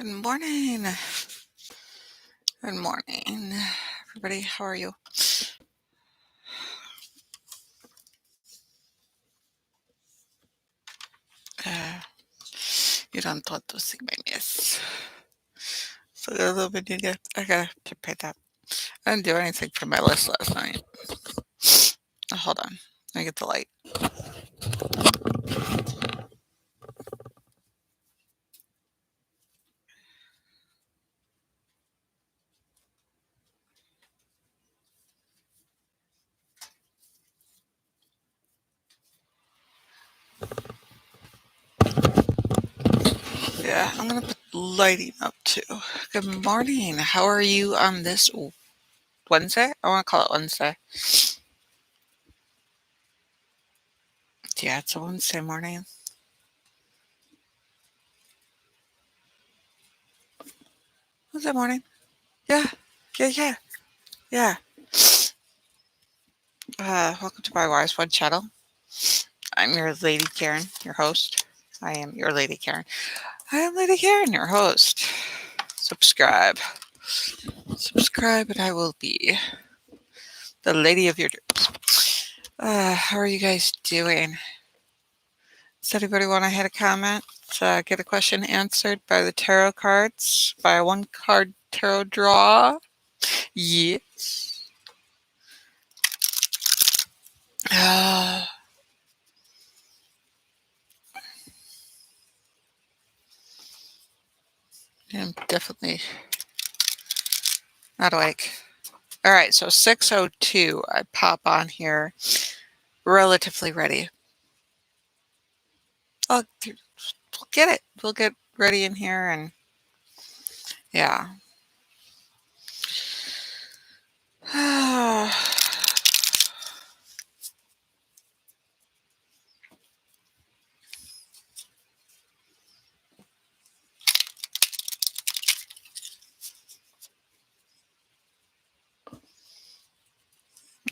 Good morning. Good morning, everybody. How are you? Uh, you don't want to see my mess. So a little bit I gotta prepare that. I didn't do anything for my list last night. Oh, hold on. Let me get the light. Yeah, I'm gonna put lighting up too. Good morning. How are you on this Wednesday? I want to call it Wednesday. Yeah, it's a Wednesday morning. Wednesday morning. Yeah, yeah. Yeah. Welcome to my Wise One channel. I'm your Lady Caren, your host. I am your Lady Caren. I am Lady Caren, your host. Subscribe. Subscribe, and I will be the lady of your dreams. How are you guys doing? Does anybody want to hit a comment? Get a question answered by the tarot cards? By a one card tarot draw? Yes. I'm definitely not awake. All right, so 6:02. I pop on here, relatively ready. We'll get it. We'll get ready in here, and yeah.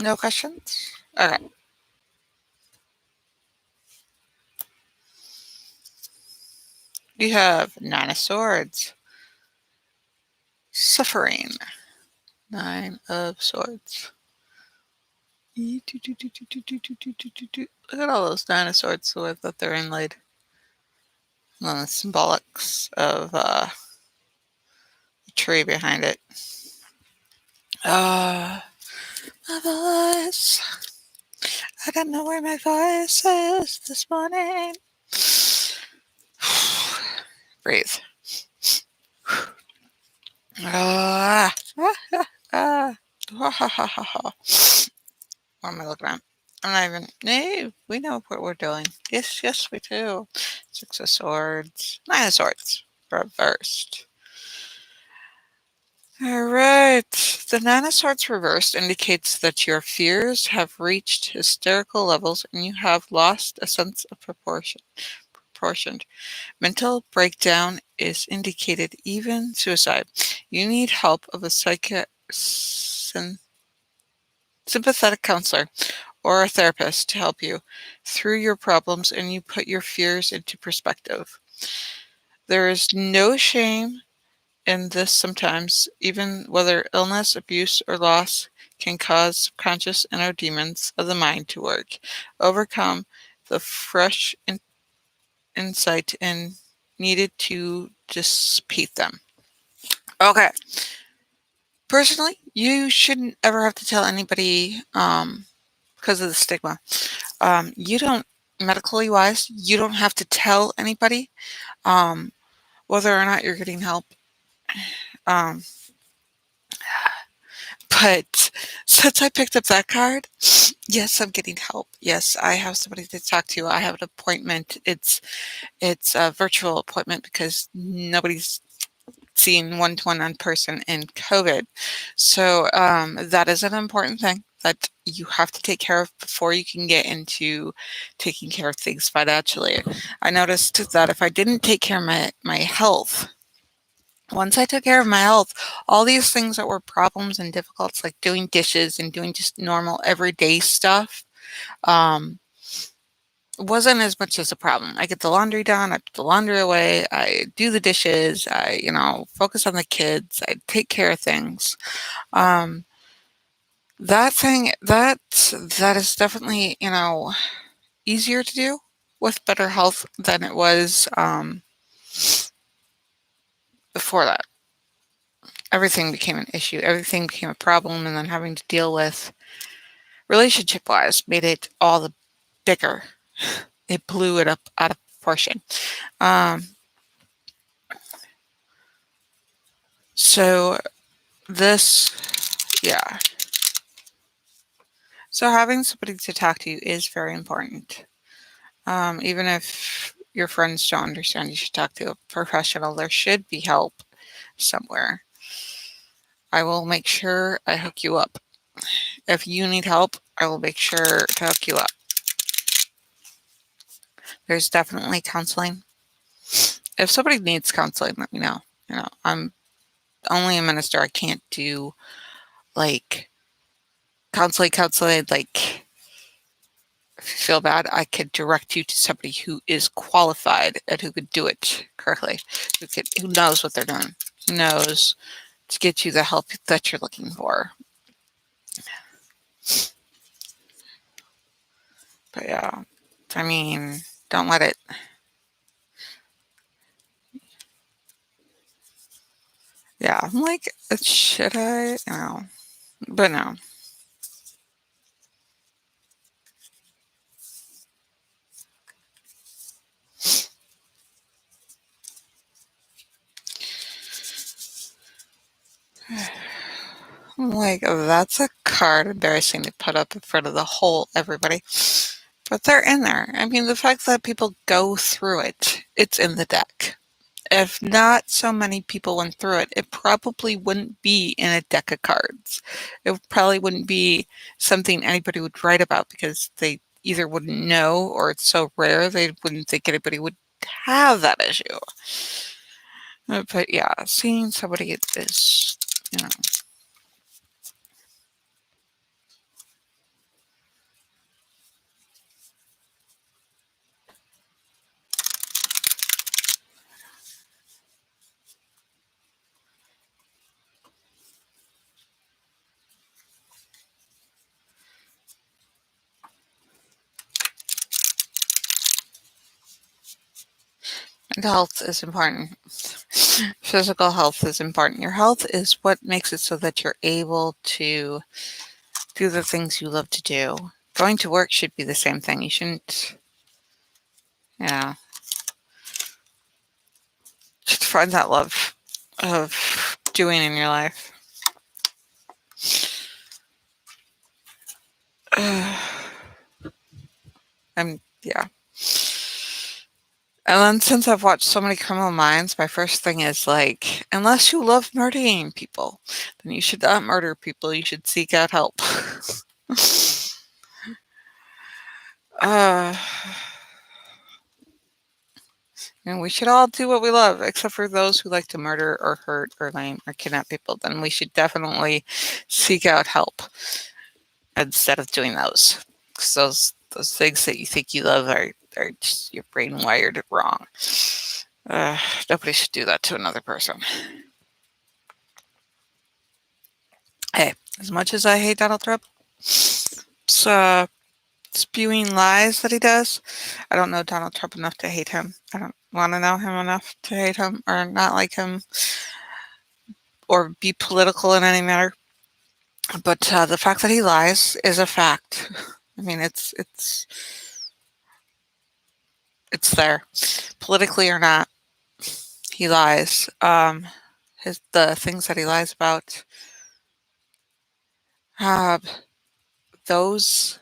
No questions? Okay. You have Nine of Swords. Suffering. Nine of Swords. Look at all those Nine of Swords with that they're inlaid. And then the symbolics of the tree behind it. My voice. I don't know where my voice is this morning. Breathe. What am I looking at? I'm not even. No, we know what we're doing. Yes, we do. Six of Swords. Nine of Swords. Reversed. All right. The Nine of Swords reversed indicates that your fears have reached hysterical levels and you have lost a sense of proportioned. Mental breakdown is indicated, even suicide. You need help of a sympathetic counselor or a therapist to help you through your problems and you put your fears into perspective. There is no shame in this sometimes, even whether illness, abuse, or loss can cause subconscious inner demons of the mind to work. Overcome the fresh insight and needed to dissipate them. Okay. Personally, you shouldn't ever have to tell anybody because of the stigma. You don't, medically wise, you don't have to tell anybody whether or not you're getting help. But since I picked up that card, yes, I'm getting help. Yes, I have somebody to talk to. I have an appointment. It's a virtual appointment because nobody's seen one-to-one in person in COVID. So that is an important thing that you have to take care of before you can get into taking care of things financially. I noticed that if I didn't take care of my health, once I took care of my health, all these things that were problems and difficulties, like doing dishes and doing just normal everyday stuff, wasn't as much as a problem. I get the laundry done, I put the laundry away, I do the dishes, I, focus on the kids, I take care of things. Um, that is definitely, easier to do with better health than it was before that. Everything became an issue, everything became a problem, and then having to deal with relationship wise made it all the bigger. It blew it up out of proportion. Um, so this, yeah. So having somebody to talk to is very important. Even if your friends don't understand, you should talk to a professional. There should be help somewhere. I will make sure I hook you up. If you need help, I will make sure to hook you up. There's definitely counseling. If somebody needs counseling, let me know. I'm only a minister. I can't do like counseling. Like, if you feel bad, I could direct you to somebody who is qualified and who could do it correctly, who knows what they're doing, who knows to get you the help that you're looking for. But yeah, I mean, don't let it. Yeah, I'm like, should I? No, but no. I'm like, oh, that's a card embarrassing to put up in front of the whole everybody. But they're in there. I mean, the fact that people go through it, it's in the deck. If not so many people went through it, it probably wouldn't be in a deck of cards. It probably wouldn't be something anybody would write about because they either wouldn't know or it's so rare they wouldn't think anybody would have that issue. But yeah, seeing somebody is, you know, mental health is important. Physical health is important. Your health is what makes it so that you're able to do the things you love to do. Going to work should be the same thing. You shouldn't, you know, just find that love of doing in your life. Yeah. And then since I've watched so many Criminal Minds, my first thing is like, unless you love murdering people, then you should not murder people. You should seek out help. uh, and we should all do what we love, except for those who like to murder or hurt or maim or kidnap people. Then we should definitely seek out help instead of doing those. Because those things that you think you love are just your brain wired wrong. Nobody should do that to another person. Hey, as much as I hate Donald Trump, spewing lies that he does, I don't know Donald Trump enough to hate him. I don't want to know him enough to hate him or not like him or be political in any manner. But the fact that he lies is a fact. I mean, it's there, politically or not. He lies. The things that he lies about. Uh, those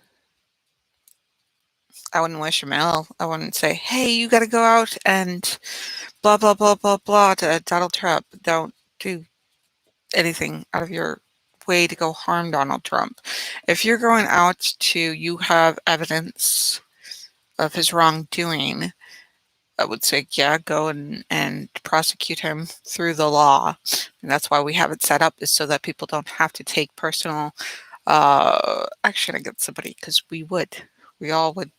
I wouldn't wish him ill. I wouldn't say, "Hey, you got to go out and blah blah blah blah blah" to Donald Trump. Don't do anything out of your way to go harm Donald Trump. If you're going out you have evidence of his wrongdoing, I would say, yeah, go and prosecute him through the law. And that's why we have it set up, is so that people don't have to take personal action against somebody, because we all would.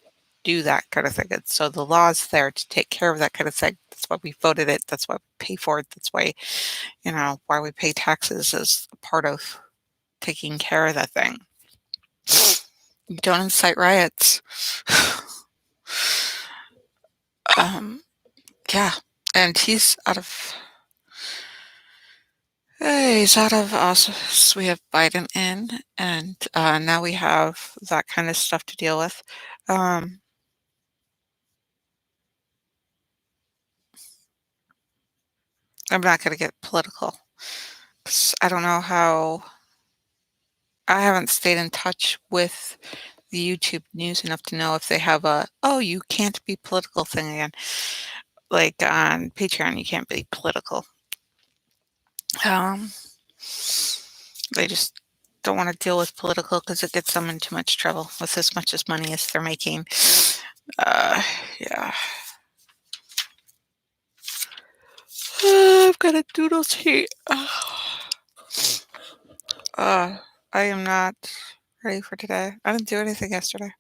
do that kind of thing. And so the law is there to take care of that kind of thing. That's why we voted it. That's why we pay for it. That's why, why we pay taxes as a part of taking care of that thing. You don't incite riots. um, yeah. And he's out of office. We have Biden in, and now we have that kind of stuff to deal with. Um, I'm not going to get political 'cause I don't know how. I haven't stayed in touch with the YouTube news enough to know if they have a "oh, you can't be political" thing again. Like on Patreon, you can't be political. Um, they just don't want to deal with political because it gets them in too much trouble with as much as money as they're making. Yeah. I've got a doodle's heat. Uh, I am not ready for today. I didn't do anything yesterday.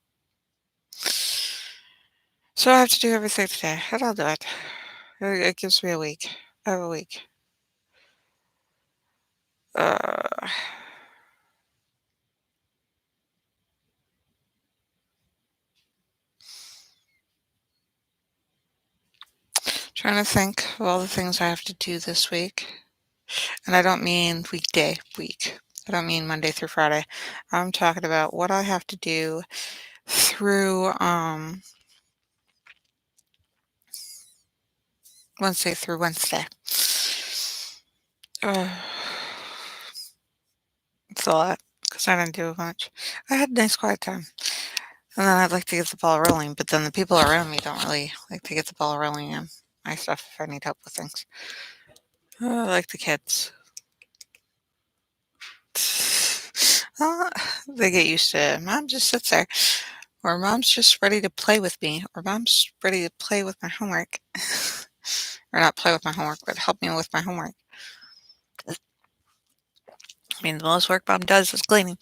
So I have to do everything today, and I'll do it. It gives me a week. I have a week. Uh, Trying to think of all the things I have to do this week. And I don't mean week. I don't mean Monday through Friday. I'm talking about what I have to do through Wednesday through Wednesday. Uh, it's a lot because I didn't do much. I had a nice quiet time. And then I'd like to get the ball rolling, but then the people around me don't really like to get the ball rolling in my stuff if I need help with things. Like the kids. Uh, they get used to it. Mom just sits there. Or mom's just ready to play with me. Or mom's ready to play with my homework. Or not play with my homework, but help me with my homework. I mean, the most work mom does is cleaning.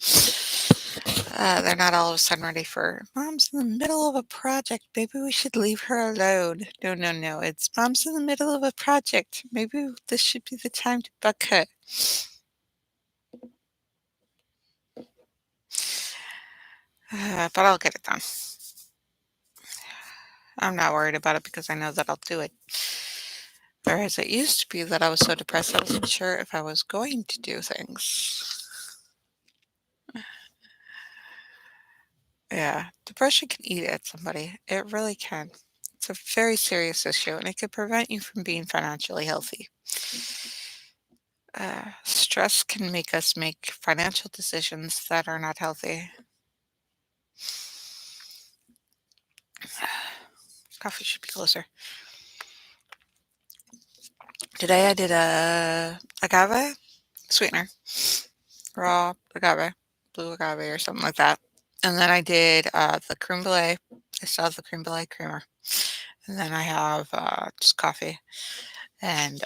They're not all of a sudden ready for mom's in the middle of a project. Maybe we should leave her alone. No, no, no. It's mom's in the middle of a project. Maybe this should be the time to buck her. But I'll get it done. I'm not worried about it because I know that I'll do it. Whereas it used to be that I was so depressed I wasn't sure if I was going to do things. Yeah, depression can eat at somebody. It really can. It's a very serious issue and it could prevent you from being financially healthy. Stress can make us make financial decisions that are not healthy. Coffee should be closer. Today I did a agave sweetener, raw agave, blue agave or something like that. And then I did the creme brulee. I still have the creme brulee creamer. And then I have just coffee and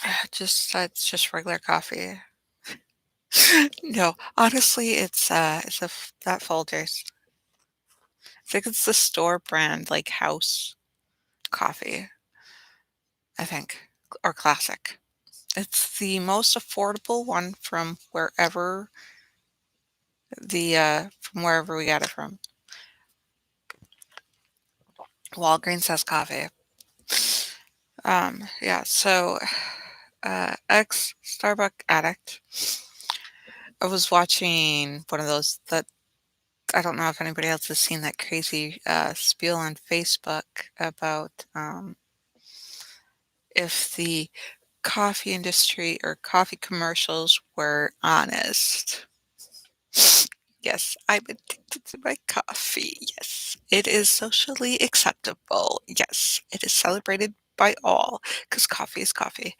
it's just regular coffee. No, honestly, that Folgers. I think it's the store brand, like House Coffee. I think, or Classic. It's the most affordable one from wherever we got it from. Walgreens has coffee. Yeah. So, ex Starbucks addict. I was watching one of those that I don't know if anybody else has seen that crazy spiel on Facebook about if the coffee industry or coffee commercials were honest. Yes, I'm addicted to my coffee. Yes, it is socially acceptable. Yes, it is celebrated by all because coffee is coffee.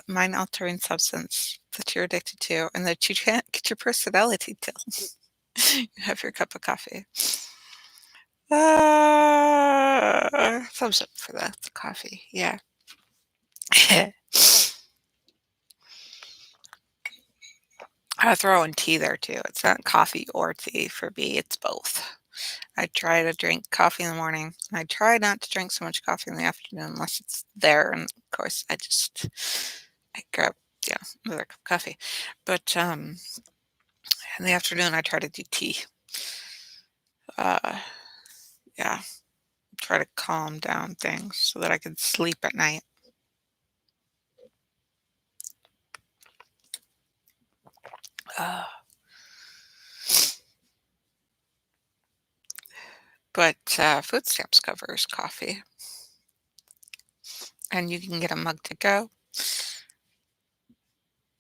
Mind-altering substance that you're addicted to and that you can't get your personality till you have your cup of coffee. Thumbs up for that coffee. Yeah. I throw in tea there too. It's not coffee or tea for me, it's both. I try to drink coffee in the morning. I try not to drink so much coffee in the afternoon unless it's there, and of course, I grab, yeah, another cup of coffee. But, in the afternoon, I try to do tea. Uh, yeah, try to calm down things so that I can sleep at night. Uh, but, food stamps covers coffee, and you can get a mug to go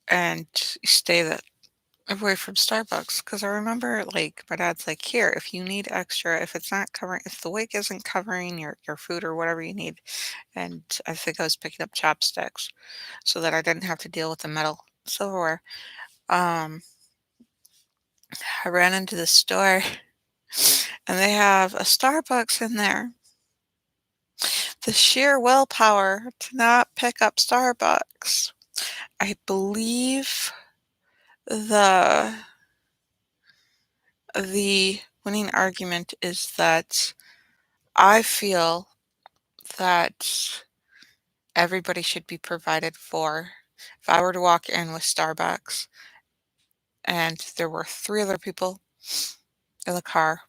and stay the away from Starbucks, because I remember, like, my dad's like, "Here, if you need extra, if it's not covering if the wig isn't covering your food or whatever you need," and I think I was picking up chopsticks so that I didn't have to deal with the metal silverware. Um, I ran into the store and they have a Starbucks in there. The sheer willpower to not pick up Starbucks. I believe the the winning argument is that I feel that everybody should be provided for. If I were to walk in with Starbucks and there were 3 other people in the car,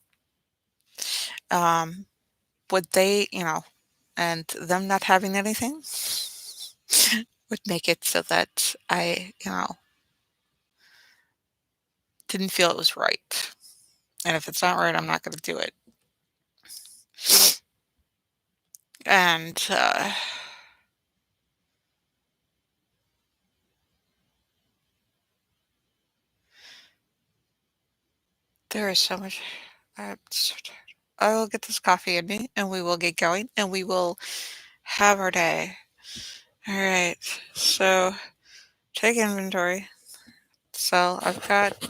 um, would they, and them not having anything would make it so that I, didn't feel it was right. And if it's not right, I'm not gonna do it. And, there is so much I'm so tired. I will get this coffee in me, and we will get going, and we will have our day. Alright, so take inventory. So I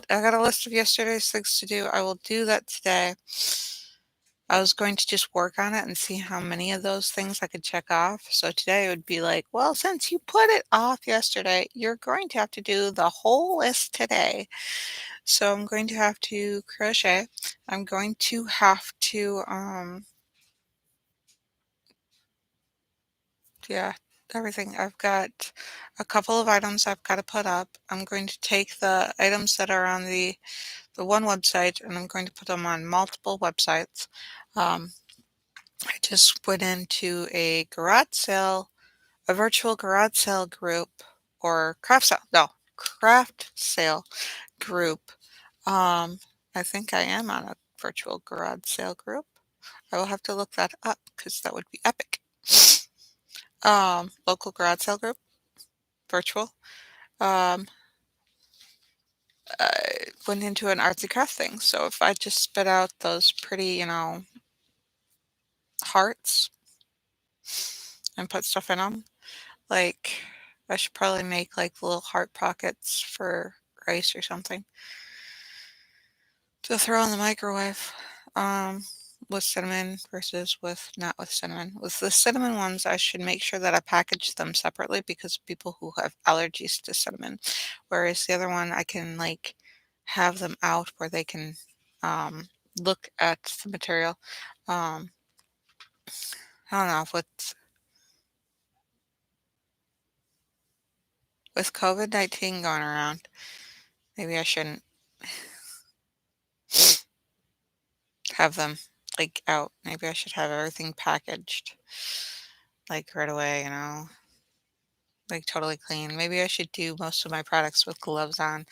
got a list of yesterday's things to do. I will do that today. I was going to just work on it and see how many of those things I could check off. So today it would be like, well, since you put it off yesterday, you're going to have to do the whole list today. So I'm going to have to crochet. I'm going to have to, yeah, everything. I've got a couple of items I've got to put up. I'm going to take the items that are on the one website and I'm going to put them on multiple websites. Um, I just went into a virtual garage sale group or craft sale, no, craft sale group. Um, I think I am on a virtual garage sale group. I will have to look that up because that would be epic. Local garage sale group, virtual. Um, I went into an artsy craft thing. So if I just spit out those pretty, hearts and put stuff in them, like I should probably make like little heart pockets for rice or something to throw in the microwave. Um, with cinnamon versus with not with cinnamon. With the cinnamon ones, I should make sure that I package them separately because people who have allergies to cinnamon. Whereas the other one, I can like have them out where they can um, look at the material. Um, I don't know, with COVID-19 going around, maybe I shouldn't have them like out. Maybe I should have everything packaged like right away, like totally clean. Maybe I should do most of my products with gloves on.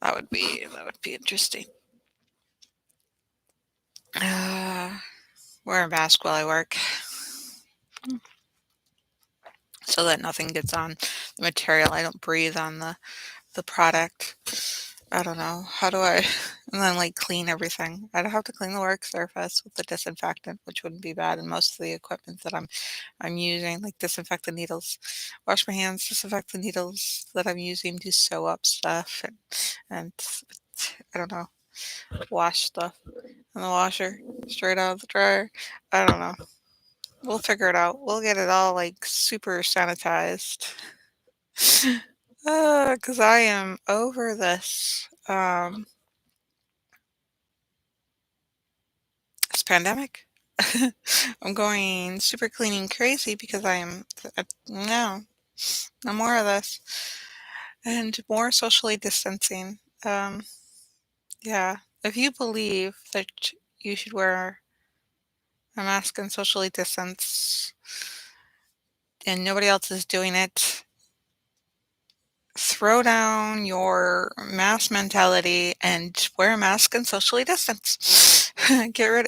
That would be interesting. Uh, wear a mask while I work so that nothing gets on the material. I don't breathe on the product. I don't know. How do I and then, like, clean everything? I'd have to clean the work surface with the disinfectant, which wouldn't be bad, and most of the equipment that I'm using, like, disinfect the needles, wash my hands, disinfect the needles that I'm using to sew up stuff, and I don't know, wash stuff in the washer straight out of the dryer. I don't know. We'll figure it out. We'll get it all, like, super sanitized. Because I am over this pandemic. I'm going super cleaning crazy because no, no more of this. And more socially distancing. Yeah. If you believe that you should wear a mask and socially distance and nobody else is doing it, throw down your mask mentality and wear a mask and socially distance.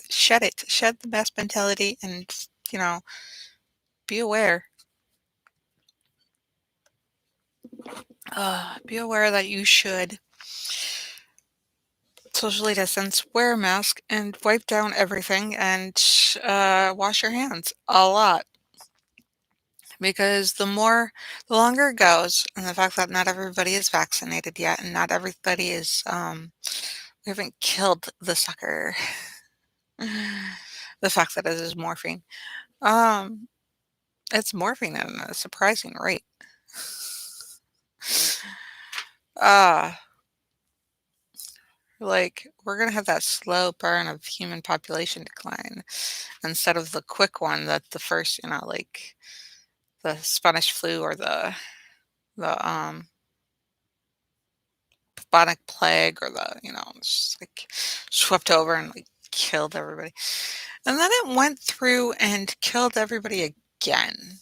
Shed the mask mentality and, you know, be aware. Be aware that you should socially distance, wear a mask, and wipe down everything and wash your hands a lot. Because the longer it goes, and the fact that not everybody is vaccinated yet, and not everybody we haven't killed the sucker. The fact that it is morphine. Um, it's morphine at a surprising rate. Uh, like, we're gonna have that slow burn of human population decline instead of the quick one that the first, like the Spanish flu or the bubonic plague or just like swept over and like killed everybody. And then it went through and killed everybody again.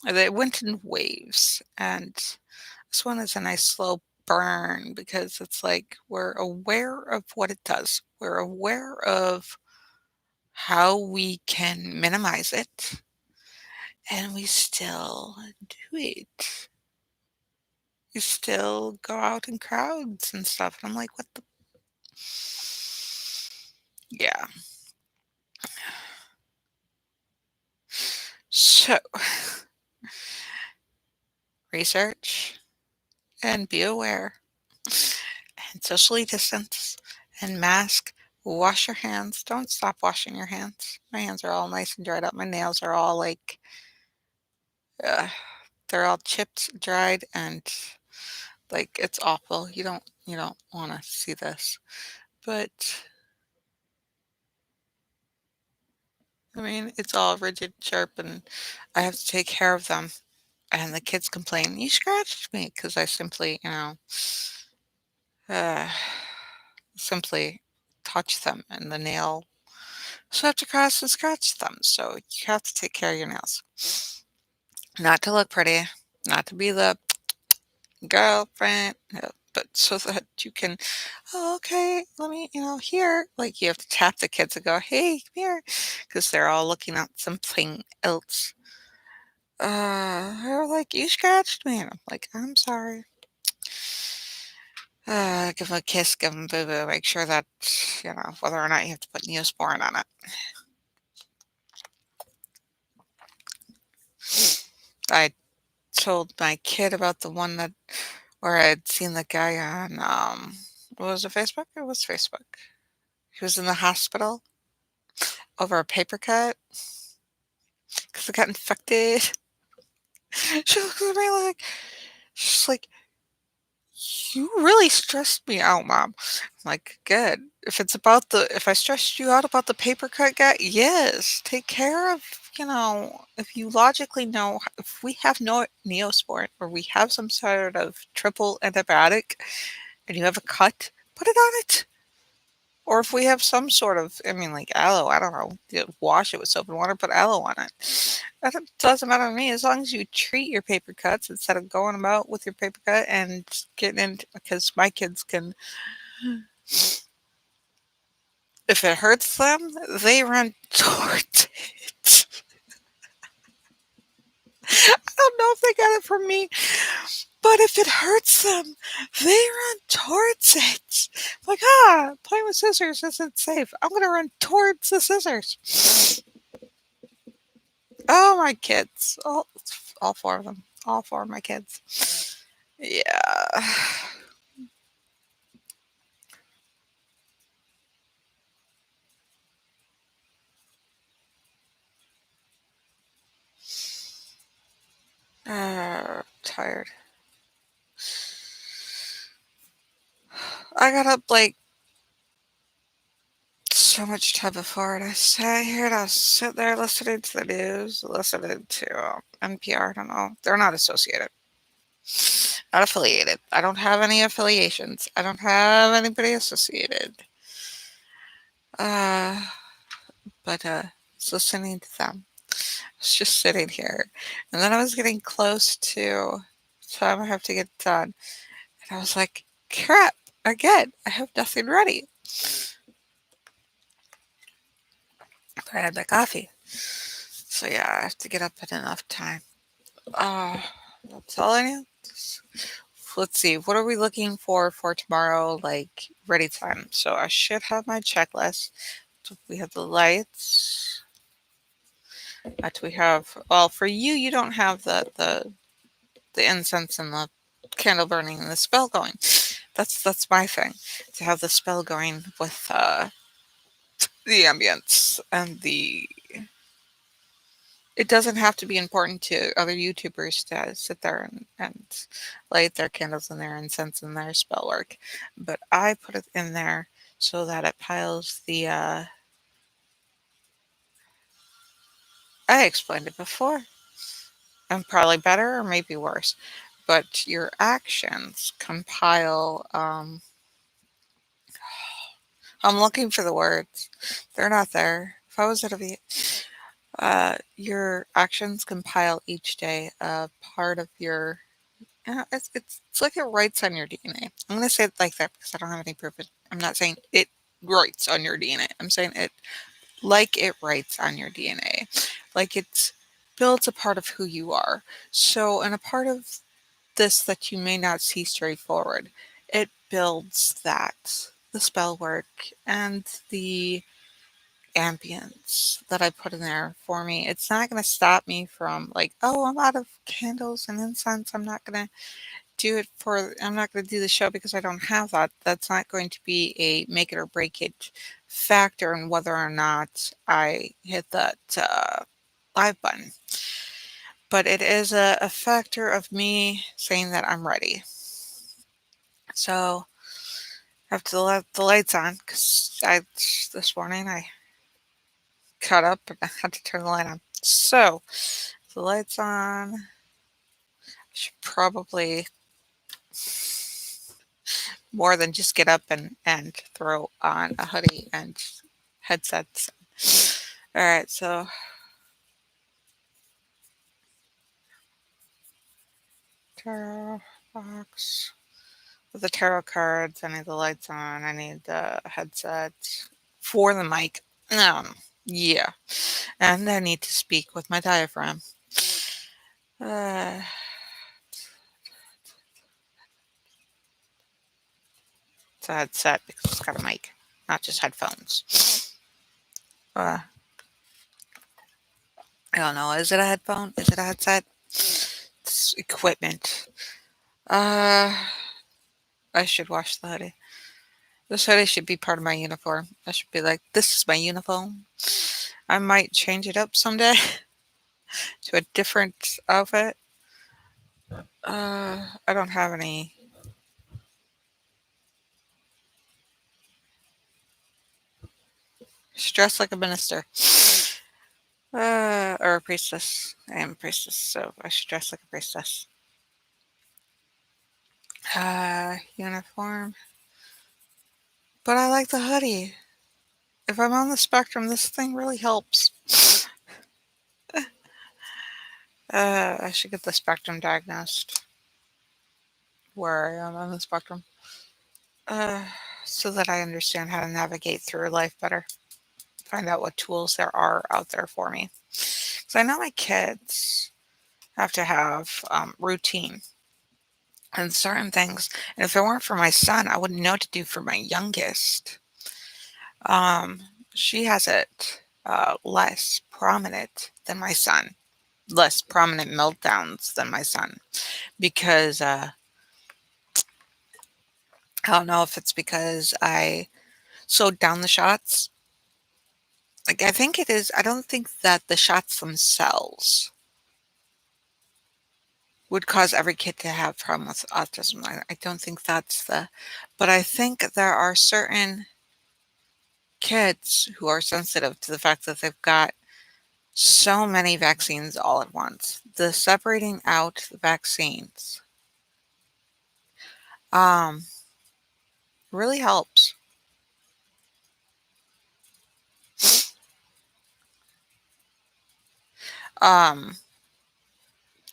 It went in waves. And this one is a nice slow burn because it's like we're aware of what it does. We're aware of how we can minimize it. And we still do it. We still go out in crowds and stuff. And I'm like, what the? Yeah. So, research and be aware and socially distance and mask. Wash your hands. Don't stop washing your hands. My hands are all nice and dried up. My nails are all like, uh, they're all chipped, dried, and like it's awful. You don't want to see this, but I mean, it's all rigid, sharp, and I have to take care of them. And the kids complain, "You scratched me," because I simply, uh, simply touch them, and the nail swept across and scratched them. So you have to take care of your nails. Not to look pretty, not to be the girlfriend, but so that you can, oh, okay, let me, here. Like you have to tap the kids and go, hey, come here, because they're all looking at something else. They're like, you scratched me. And I'm like, I'm sorry. Give them a kiss, give them boo boo, make sure that, whether or not you have to put Neosporin on it. I told my kid about the one where I'd seen the guy on, what was it, Facebook? It was Facebook. He was in the hospital over a paper cut because it got infected. She looks at me like, she's like, you really stressed me out, Mom. I'm like, good. If I stressed you out about the paper cut guy, yes, take care of, if you logically know, if we have no Neosporin or we have some sort of triple antibiotic and you have a cut, put it on it. Or if we have some sort of, I mean, like aloe, I don't know, wash it with soap and water, put aloe on it. Doesn't matter to me as long as you treat your paper cuts instead of going about with your paper cut and getting into, because my kids can, if it hurts them, they run towards it. I don't know if they got it from me, but if it hurts them, they run towards it. Like, playing with scissors isn't safe. I'm going to run towards the scissors. Oh, my kids. All four of them. All four of my kids. Yeah. Tired. I got up like so much time before, and I sat here and I was sitting there listening to the news, listening to NPR. I don't know. They're not associated, not affiliated. I don't have any affiliations. I don't have anybody associated. Uh, but was listening to them. I was just sitting here, and then I was getting close to time I have to get done, and I was like, "Crap! Again, I have nothing ready." But I had my coffee, so yeah, I have to get up in enough time. Uh, that's all I need. Let's see, what are we looking for tomorrow? Like ready time. So I should have my checklist. So we have the lights. That we have. Well, for you, you don't have the incense and the candle burning and the spell going. That's my thing, to have the spell going with the ambience and the. It doesn't have to be important to other YouTubers to sit there and light their candles and their incense and their spell work, but I put it in there so that it piles the. I explained it before, and probably better or maybe worse, but your actions compile. I'm looking for the words. They're not there. If I was at a your actions compile each day a part of your. It's like it writes on your DNA. I'm going to say it like that because I don't have any proof. I'm not saying it writes on your DNA. I'm saying it like it writes on your DNA, like it builds a part of who you are. So, and a part of this that you may not see straightforward, it builds that the spell work and the ambience that I put in there for me. It's not going to stop me from like, oh, I'm out of candles and incense. I'm not going to do the show because I don't have that. That's not going to be a make it or break it factor in whether or not I hit that live button. But it is a factor of me saying that I'm ready. So I have to let the lights on because this morning I cut up and I had to turn the light on. So the lights on. I should probably more than just get up and throw on a hoodie and headsets. All right, so tarot box with the tarot cards. I need the lights on. I need the headset for the mic. Yeah, and I need to speak with my diaphragm. Uh, it's a headset because it's got a mic, not just headphones. Uh, I don't know. Is it a headphone? Is it a headset? It's equipment. Uh, I should wash the hoodie. This hoodie should be part of my uniform. I should be like, this is my uniform. I might change it up someday to a different outfit. I don't have any. Should dress like a minister. Or a priestess. I am a priestess, so I should dress like a priestess. Uniform. But I like the hoodie. If I'm on the spectrum, this thing really helps. I should get the spectrum diagnosed where I am on the spectrum. Uh, so that I understand how to navigate through life better. Find out what tools there are out there for me. Because I know my kids have to have routine and certain things. And if it weren't for my son, I wouldn't know what to do for my youngest. Um, she has it less prominent than my son, less prominent meltdowns than my son. Because I don't know if it's because I slowed down the shots. Like, I think it is. I don't think that the shots themselves would cause every kid to have problem with autism. I don't think that's but I think there are certain kids who are sensitive to the fact that they've got so many vaccines all at once. The separating out the vaccines um, really helps. Um,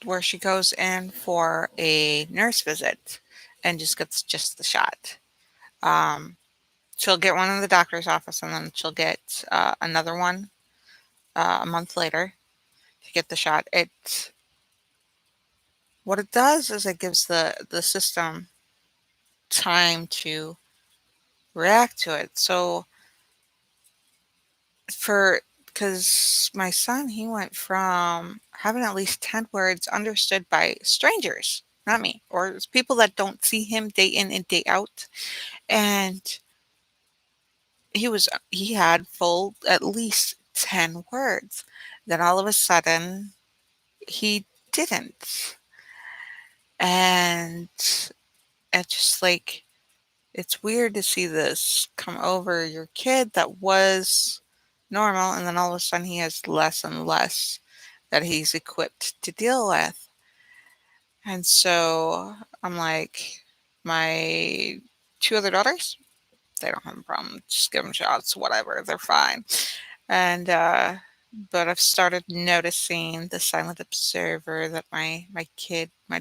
where she goes in for a nurse visit and just gets just the shot. Um, she'll get one in the doctor's office and then she'll get another one a month later to get the shot. What it does is it gives the system time to react to it. So for because my son, he went from having at least 10 words understood by strangers, not me, or people that don't see him day in and day out. And he had full at least 10 words. Then all of a sudden, he didn't. And it's just like, it's weird to see this come over your kid that was normal, and then all of a sudden he has less and less that he's equipped to deal with. And so I'm like, my two other daughters, they don't have a problem. Just give them shots, whatever, they're fine. And but I've started noticing the silent observer that my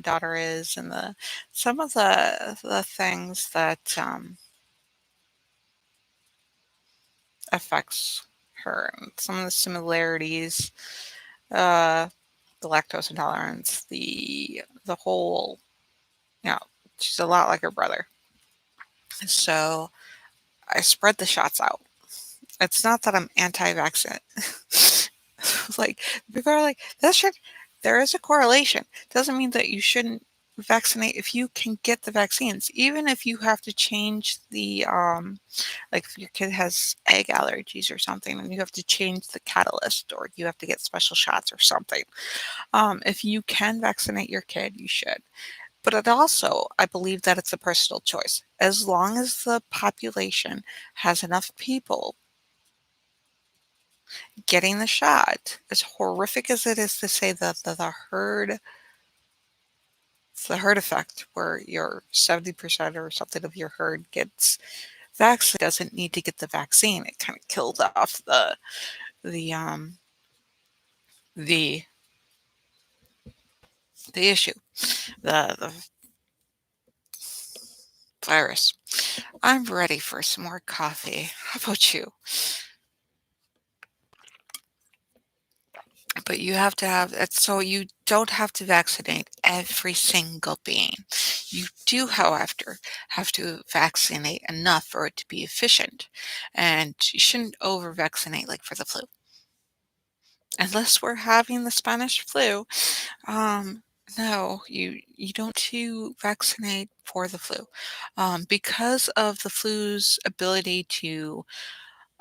daughter is, and the some of the things that affects her, and some of the similarities, uh, the lactose intolerance, the whole, you know, she's a lot like her brother. So I spread the shots out. It's not that I'm anti-vaccine. Like, people are like, "That should," there is a correlation. Doesn't mean that you shouldn't vaccinate if you can get the vaccines, even if you have to change like if your kid has egg allergies or something and you have to change the catalyst or you have to get special shots or something. If you can vaccinate your kid, you should. But it also, I believe that it's a personal choice. As long as the population has enough people getting the shot, as horrific as it is to say that the herd effect, where your 70% or something of your herd gets vaccinated, doesn't need to get the vaccine. It kind of killed off the the the issue, the virus. I'm ready for some more coffee. How about you? But you have to have it, so you don't have to vaccinate every single being. You do, however, have to vaccinate enough for it to be efficient. And you shouldn't over vaccinate like for the flu. Unless we're having the Spanish flu, um, no, you don't to vaccinate for the flu. Because of the flu's ability to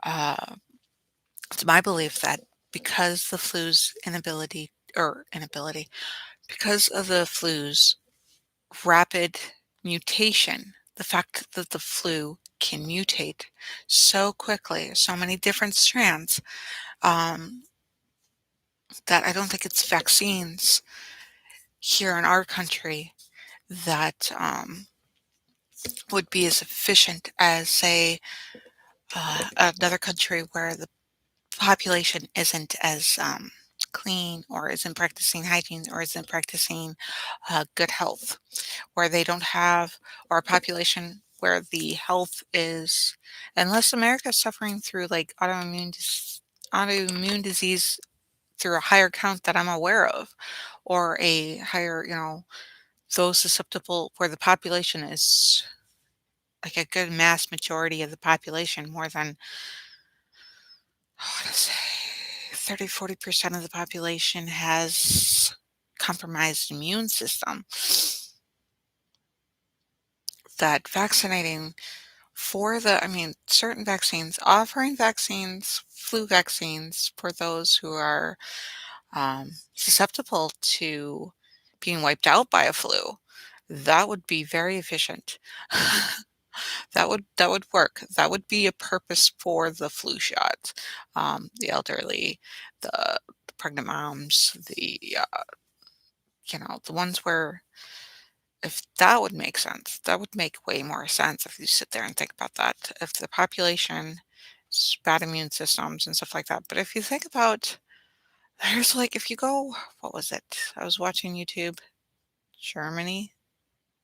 uh, it's my belief that because the flu's inability, because of the flu's rapid mutation, the fact that the flu can mutate so quickly, so many different strands, um, that I don't think it's vaccines here in our country that would be as efficient as, say, another country where the population isn't as clean or isn't practicing hygiene or isn't practicing good health, where they don't have, or a population where the health is, unless America is suffering through like autoimmune disease through a higher count that I'm aware of, or a higher, those susceptible where the population is like a good mass majority of the population, more than, I want to say 30-40% of the population has compromised immune system, that vaccinating for certain vaccines, offering vaccines, flu vaccines for those who are susceptible to being wiped out by a flu, that would be very efficient. That would work. That would be a purpose for the flu shot. The elderly, the pregnant moms, the ones where if that would make sense, that would make way more sense if you sit there and think about that. If the population, bad immune systems and stuff like that. But if you think about, there's like, if you go, what was it? I was watching YouTube, Germany,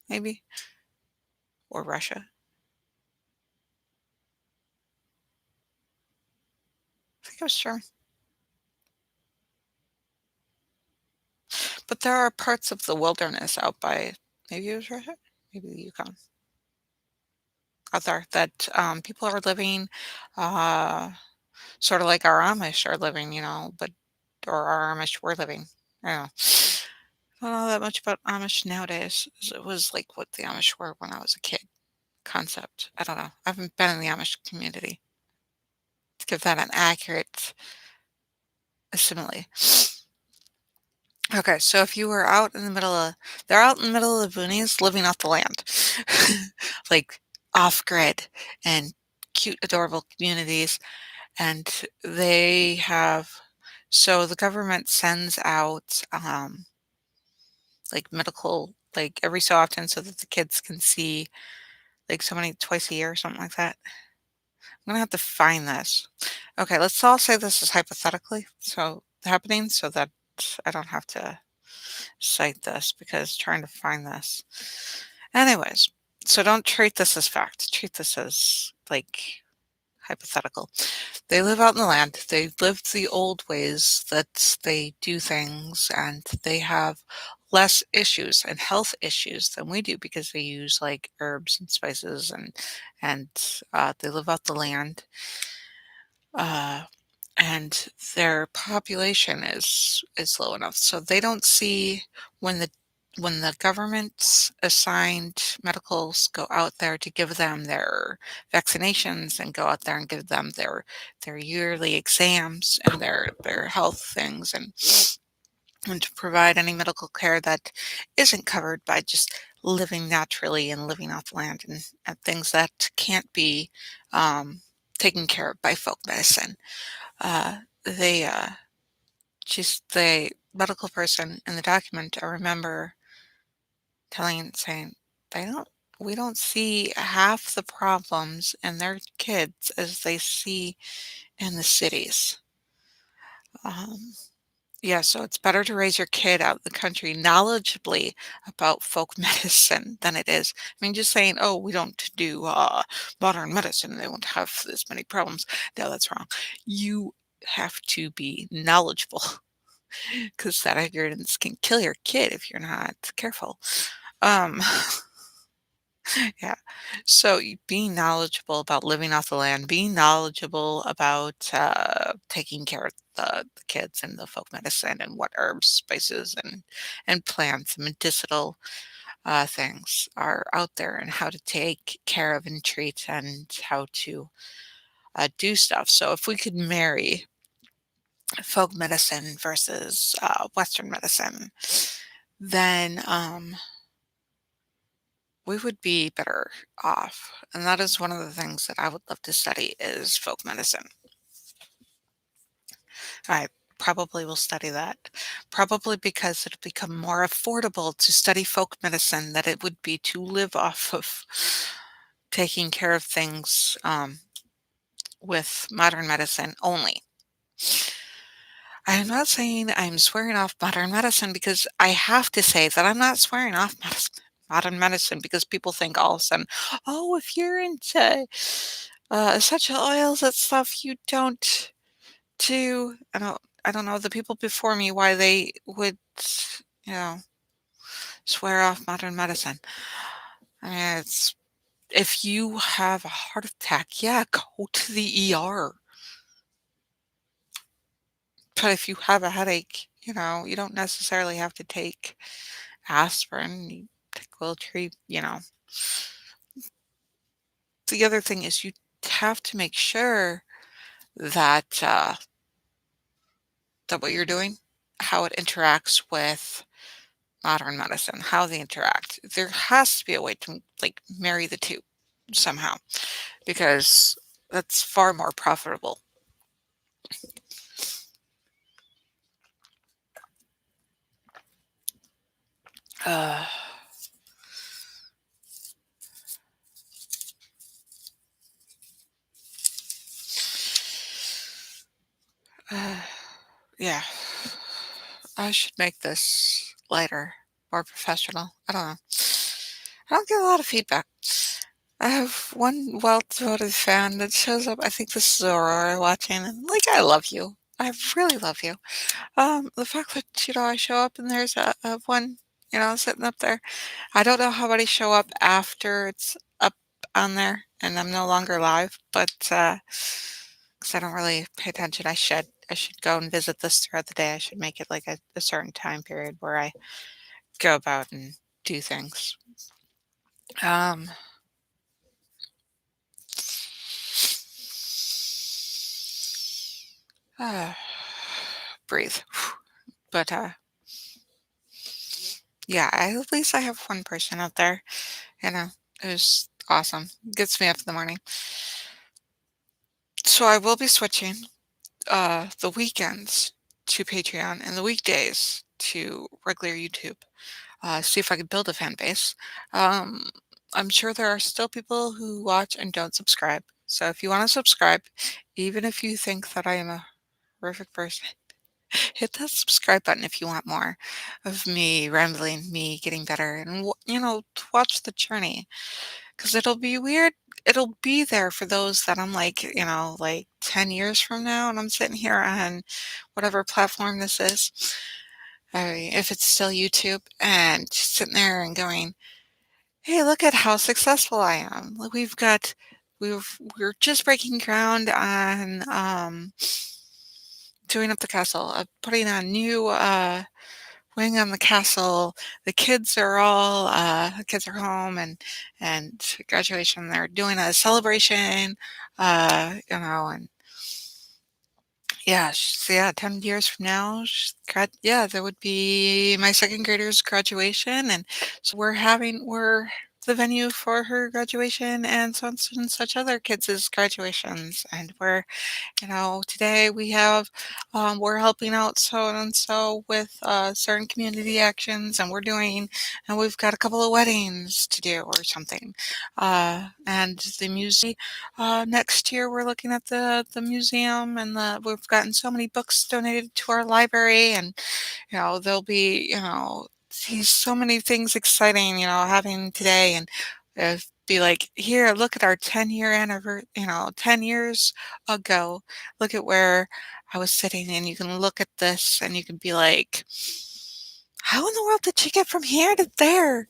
maybe, or Russia. I think it was Germany. But there are parts of the wilderness out by, maybe it was Russia, maybe the Yukon, out there that people are living, uh, sort of like our Amish are living, but or our Amish were living. I don't know. I don't know that much about Amish nowadays. It was like what the Amish were when I was a kid. Concept. I don't know. I haven't been in the Amish community to give that an accurate simile. Okay, so if you were out in the middle of, they're out in the middle of the boonies living off the land, like off grid and cute, adorable communities. And they have, so the government sends out like medical, like every so often so that the kids can see like so many, twice a year or something like that. I'm gonna have to find this. Okay, let's all say this is hypothetically so happening so that I don't have to cite this because trying to find this. Anyways, so don't treat this as fact. Treat this as like hypothetical. They live out in the land. They live the old ways that they do things, and they have less issues and health issues than we do because they use like herbs and spices and they live out the land. Uh, and their population is low enough, so they don't see when the government's assigned medicals go out there to give them their vaccinations and go out there and give them their yearly exams and their health things and to provide any medical care that isn't covered by just living naturally and living off land and things that can't be taken care of by folk medicine. They she's the medical person in the document. I remember saying, they don't, we don't see half the problems in their kids as they see in the cities. Um, yeah, so it's better to raise your kid out in the country knowledgeably about folk medicine than it is. I mean, just saying, oh, we don't do modern medicine, they won't have this many problems. No, that's wrong. You have to be knowledgeable because that ignorance can kill your kid if you're not careful. Um, yeah. So being knowledgeable about living off the land, being knowledgeable about taking care of the kids and the folk medicine and what herbs, spices, and plants, medicinal things are out there and how to take care of and treat and how to do stuff. So if we could marry folk medicine versus Western medicine, then we would be better off. And that is one of the things that I would love to study is folk medicine. I probably will study that. Probably because it'll become more affordable to study folk medicine than it would be to live off of taking care of things with modern medicine only. I'm not saying I'm swearing off modern medicine because I have to say that I'm not swearing off modern medicine because people think all of a sudden, oh, if you're into essential oils and stuff, you don't do. I don't know the people before me why they would, you know, swear off modern medicine. I mean, it's if you have a heart attack, yeah, go to the ER. But if you have a headache, you don't necessarily have to take aspirin, you take Wiltree, The other thing is you have to make sure that that what you're doing, how it interacts with modern medicine, how they interact. There has to be a way to like marry the two somehow because that's far more profitable. Uh, uh, yeah, I should make this lighter, more professional. I don't know. I don't get a lot of feedback. I have one well-devoted fan that shows up. I think this is Aurora watching, and like, I love you. I really love you. The fact that I show up and there's a one, sitting up there. I don't know how many show up after it's up on there and I'm no longer live, but because I don't really pay attention, I should go and visit this throughout the day. I should make it like a certain time period where I go about and do things. Um, uh, breathe. But yeah, at least I have one person out there. You know, it was awesome. Gets me up in the morning. So I will be switching the weekends to Patreon and the weekdays to regular YouTube. See if I can build a fan base. Um, I'm sure there are still people who watch and don't subscribe. So if you want to subscribe, even if you think that I am a horrific person, hit that subscribe button if you want more of me rambling, me getting better, and to watch the journey. Because it'll be weird. It'll be there for those that I'm like, like 10 years from now, and I'm sitting here on whatever platform this is. I mean, if it's still YouTube, and just sitting there and going, hey, look at how successful I am. Look, we're just breaking ground on doing up the castle, putting a new wing on the castle. The kids are home and graduation. They're doing a celebration, and yeah, so yeah, 10 years from now, yeah, there would be my second grader's graduation. And so we're the venue for her graduation and such and such other kids' graduations. And today we're helping out so and so with certain community actions, and we've got a couple of weddings to do or something. And the museum, next year we're looking at the museum, and we've gotten so many books donated to our library, and there'll be see so many things exciting happening today, and be like, here, look at our 10-year anniversary, 10 years ago. Look at where I was sitting, and you can look at this and you can be like, how in the world did she get from here to there?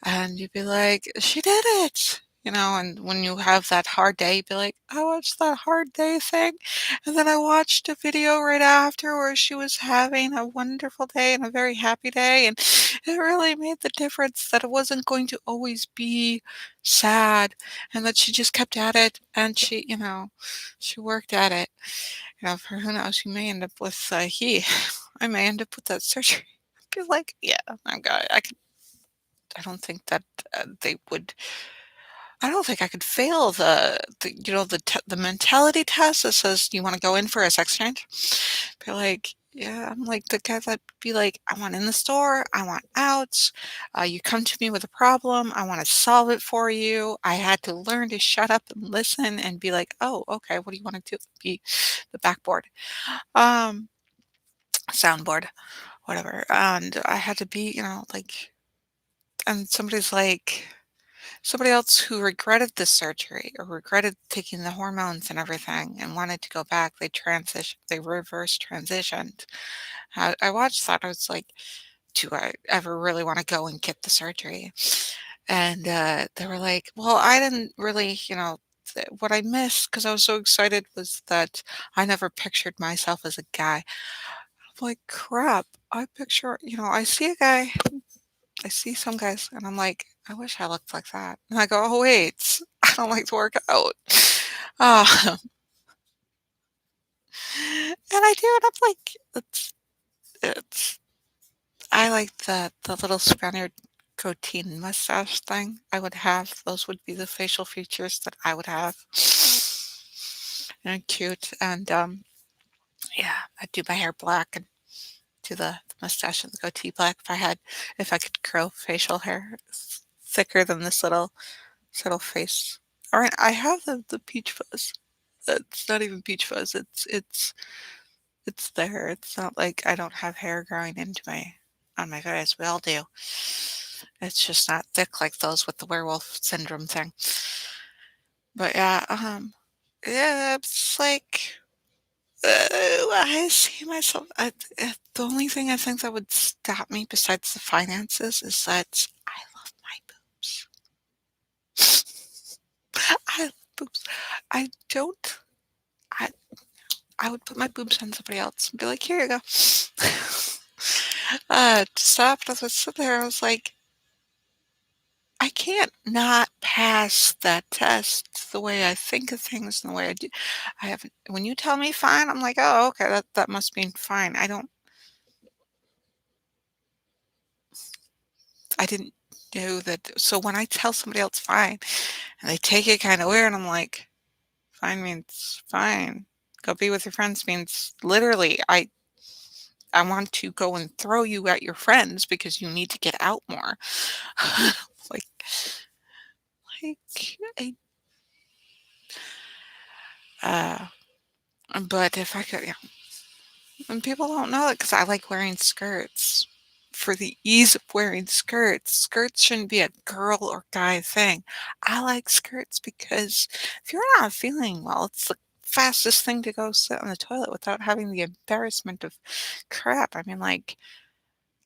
And you'd be like, she did it. And when you have that hard day, you'd be like, I watched that hard day thing. And then I watched a video right after where she was having a wonderful day and a very happy day. And it really made the difference that it wasn't going to always be sad, and that she just kept at it, and she worked at it. For who knows, you may end up with, I may end up with that surgery. I'd be like, yeah, I'm God, I don't think that they would. I don't think I could fail the mentality test that says you want to go in for a sex change. Be like, yeah, I'm like the guy that be like, I want in the store, I want out. You come to me with a problem, I want to solve it for you. I had to learn to shut up and listen and be like, oh, okay, what do you want to do? Be the backboard, um, soundboard, whatever. And I had to be, like, and somebody else who regretted the surgery or regretted taking the hormones and everything and wanted to go back, they reverse transitioned. I watched that, I was like, "Do I ever really wanna go and get the surgery?" And, they were like, "Well, I didn't really, what I missed because I was so excited was that I never pictured myself as a guy." I'm like, "Crap, I see some guys and I'm like, I wish I looked like that." And I go, oh wait, I don't like to work out. Uh, and I do, and I'm like, it's I like the little Spaniard goatee and mustache thing I would have. Those would be the facial features that I would have. And cute. And yeah, I'd do my hair black and do the mustache and the goatee black if I could grow facial hair thicker than this little face. All right, I have the peach fuzz. It's not even peach fuzz. It's there. It's not like I don't have hair growing into my on my face. We all do. It's just not thick like those with the werewolf syndrome thing. But yeah, yeah, it's like I see myself. The only thing I think that would stop me besides the finances is that I love my boobs. I love boobs. I don't. I I would put my boobs on somebody else and be like, "Here you go." Just after I was sitting there, I was like, I can't not pass that test the way I think of things and the way I do. I haven't. When you tell me fine, I'm like, oh, okay, that must mean fine. I didn't know that. So when I tell somebody else fine, and they take it kind of weird, I'm like, fine means fine. Go be with your friends means literally, I want to go and throw you at your friends because you need to get out more. like, I, uh, but if I could, yeah, and people don't know it because I like wearing skirts. For the ease of wearing skirts, skirts shouldn't be a girl or guy thing. I like skirts because if you're not feeling well, it's the fastest thing to go sit on the toilet without having the embarrassment of crap. I mean, like,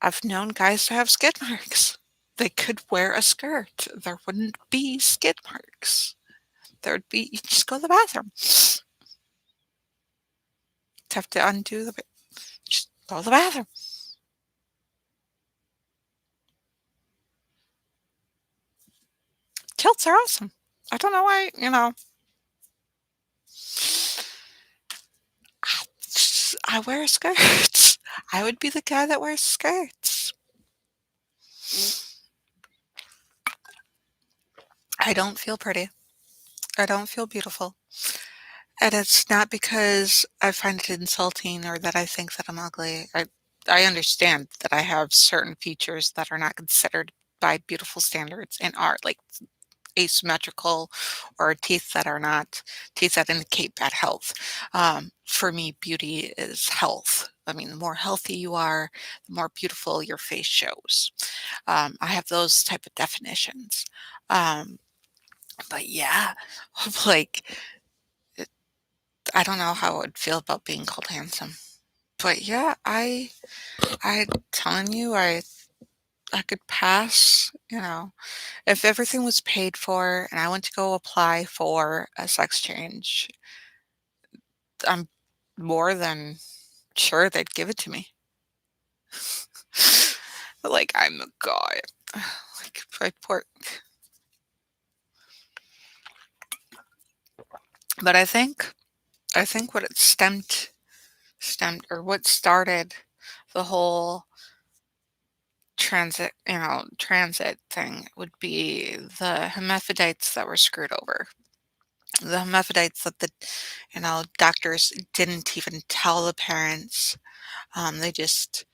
I've known guys to have skid marks. They could wear a skirt. There wouldn't be skid marks. There'd be, you just go to the bathroom. Have to undo just go to the bathroom. Kilts are awesome. I don't know why. I wear skirts. I would be the guy that wears skirts. I don't feel pretty. I don't feel beautiful. And it's not because I find it insulting or that I think that I'm ugly. I understand that I have certain features that are not considered by beautiful standards in art, like asymmetrical or teeth that indicate bad health. For me, beauty is health. I mean, the more healthy you are, the more beautiful your face shows. I have those type of definitions. Um, but yeah, like it, I don't know how I would feel about being called handsome. But yeah, I telling you, I could pass. If everything was paid for and I went to go apply for a sex change, I'm more than sure they'd give it to me. Like, I'm the guy. Like, I poor but I think what it stemmed or what started the whole transit thing would be the hermaphrodites that were screwed over. The hermaphrodites that the doctors didn't even tell the parents. They just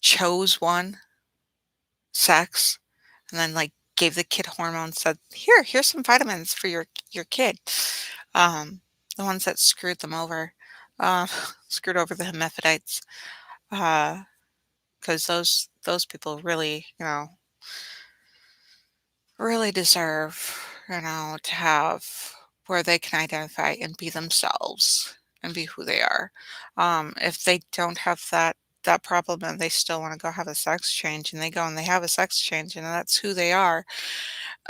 chose one sex and then like gave the kid hormones, said, here's some vitamins for your kid. Um, the ones that screwed them over, uh, screwed over the hermaphrodites, because those people really, really deserve, to have where they can identify and be themselves and be who they are. If they don't have that problem and they still want to go have a sex change and they go and they have a sex change and that's who they are,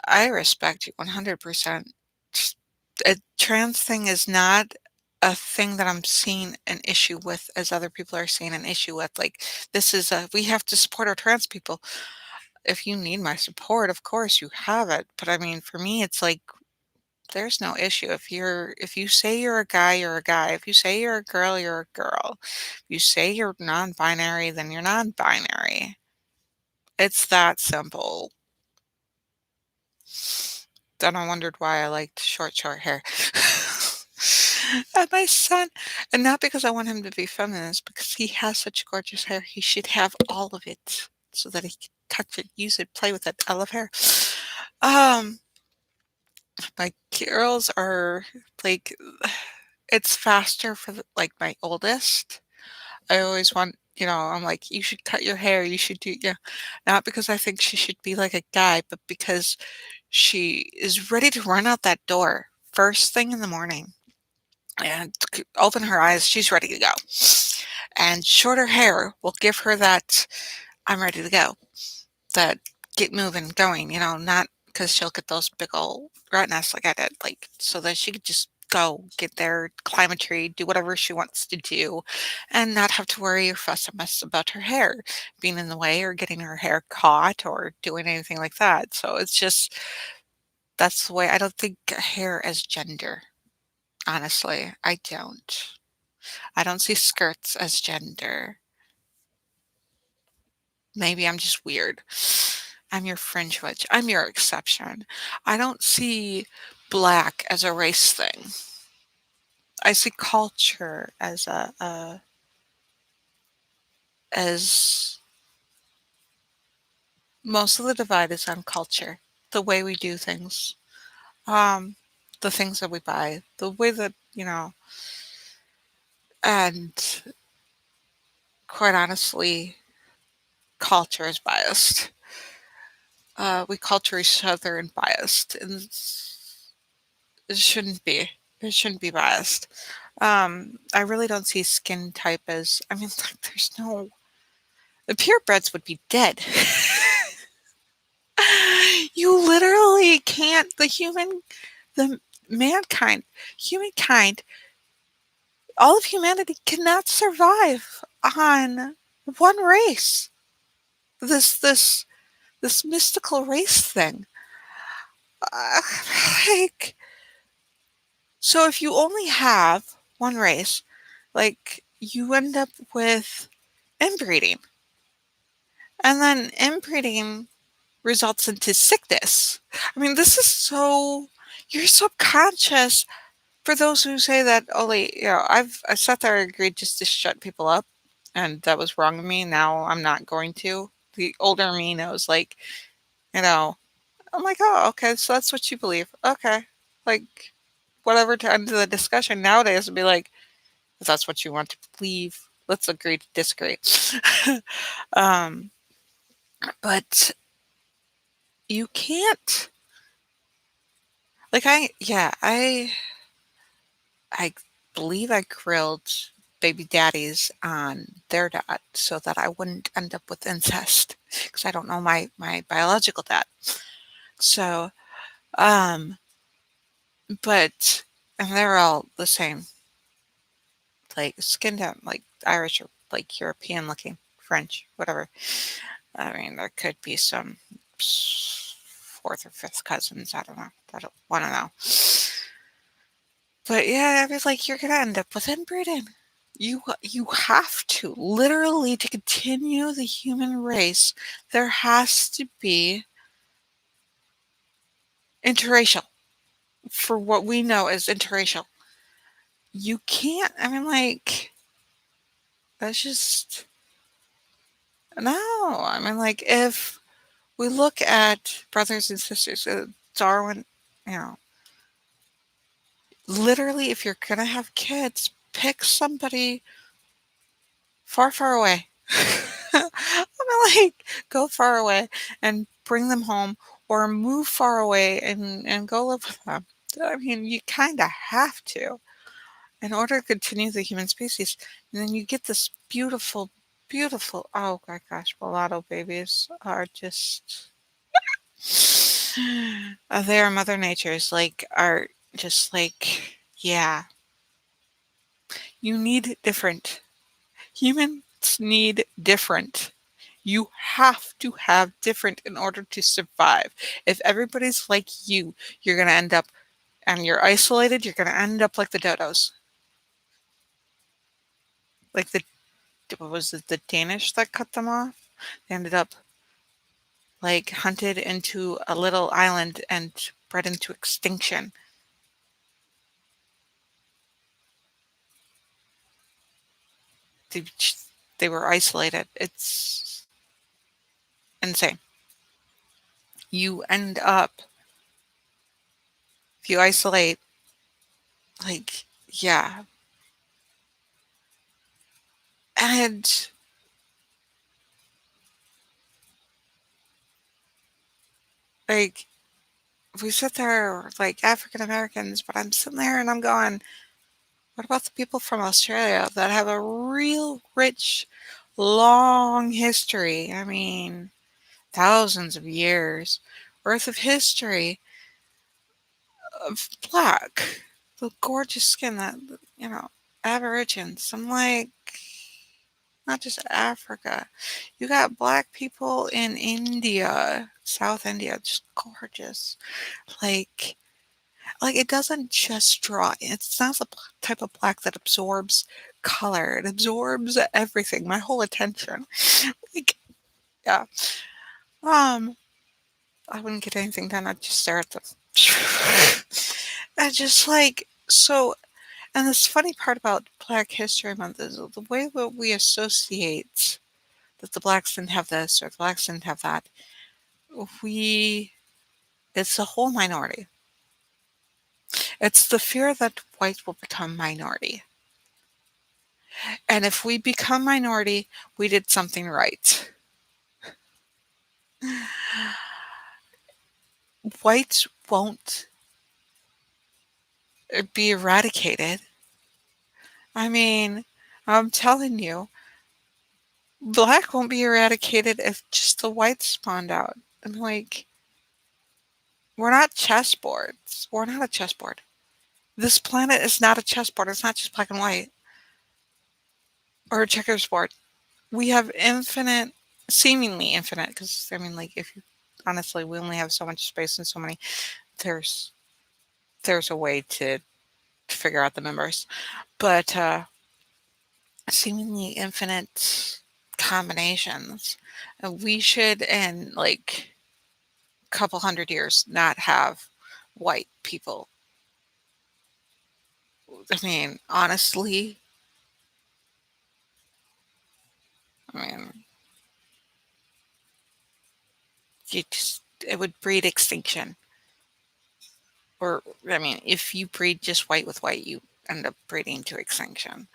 I respect you 100%. A trans thing is not a thing that I'm seeing an issue with as other people are seeing an issue with. Like, we have to support our trans people. If you need my support, of course you have it. But I mean, for me, it's like, There's no issue. If you say you're a guy, you're a guy. If you say you're a girl, you're a girl. If you say you're non-binary, then you're non-binary. It's that simple. Then I wondered why I liked short hair. And my son, and not because I want him to be feminist, because he has such gorgeous hair. He should have all of it so that he can touch it, use it, play with it. I love hair. Um, my girls are like, it's faster for like my oldest. I always want, I'm like, you should cut your hair. You should do, yeah. Not because I think she should be like a guy, but because she is ready to run out that door first thing in the morning and open her eyes. She's ready to go. And shorter hair will give her that I'm ready to go, that get moving, going, not because she'll get those big old rat nests like I did, like so that she could just go get there, climb a tree, do whatever she wants to do, and not have to worry or fuss a mess about her hair being in the way or getting her hair caught or doing anything like that. So it's just that's the way. I don't think hair as gender. Honestly, I don't. I don't see skirts as gender. Maybe I'm just weird. I'm your fringe witch. I'm your exception. I don't see black as a race thing. I see culture as as most of the divide is on culture, the way we do things, um, the things that we buy, the way that and quite honestly, culture is biased. We culture each other and biased, and it shouldn't be. It shouldn't be biased. I really don't see skin type as. I mean, like, there's no. The purebreds would be dead. You literally can't. The mankind, humankind, all of humanity cannot survive on one race. This this this mystical race thing. Uh, like, so if you only have one race, like you end up with inbreeding. And then inbreeding results into sickness. I mean, this is so your subconscious for those who say that only, I sat there and agreed just to shut people up and that was wrong of me. Now I'm not going to. The older me knows like, you know, I'm like, oh, okay, so that's what you believe. Okay. Like whatever to end the discussion nowadays would be like, if that's what you want to believe, let's agree to disagree. um, but you can't like I believe I grilled baby daddies on their dad so that I wouldn't end up with incest because I don't know my biological dad. So, um, but and they're all the same, like skin tone, like Irish or like European looking, French, whatever. I mean, there could be some fourth or fifth cousins. I don't know. I don't want to know. But yeah, I was like, you're gonna end up with inbreeding. You have to literally to continue the human race. There has to be interracial for what we know as interracial. You can't. I mean, like that's just no. I mean, like if we look at brothers and sisters, Darwin, you know, literally, if you're gonna have kids, pick somebody far away. I'm like, go far away and bring them home or move far away and go live with them. I mean, you kind of have to in order to continue the human species. And then you get this beautiful, oh my gosh, mulatto babies are just, they are Mother Nature's, like, are just like, yeah, you need different. Humans need different. You have to have different in order to survive. If everybody's like you, you're going to end up and you're isolated, you're gonna end up like the dodos. Like the what was it, the Danish that cut them off? They ended up like hunted into a little island and bred into extinction. They they were isolated. It's insane. You end up if you isolate, like, yeah. And like we sit there like African Americans, but I'm sitting there and I'm going, what about the people from Australia that have a real rich, long history? I mean, thousands of years worth of history of black, the gorgeous skin that, you know, Aborigines. I'm like, not just Africa. You got black people in India, South India, just gorgeous. Like, like it doesn't just draw. It's not the type of black that absorbs color. It absorbs everything, my whole attention. Like, yeah. Um, I wouldn't get anything done. I'd just stare at them. I just like so. And this funny part about Black History Month is the way that we associate that the blacks didn't have this or the blacks didn't have that. We, it's a whole minority. It's the fear that whites will become minority. And if we become minority, we did something right. Whites won't be eradicated. I mean, I'm telling you, black won't be eradicated if just the whites spawned out. I'm like, we're not chessboards. We're not a chessboard. This planet is not a chessboard. It's not just black and white or a checkers board. We have infinite, seemingly infinite, because I mean, like, if you honestly, we only have so much space and so many. There's there's a way to figure out the numbers, but seemingly infinite combinations. We should, in like a couple hundred years, not have white people. I mean, honestly, I mean, you just, it would breed extinction. Or, I mean, if you breed just white with white, you end up breeding to extinction.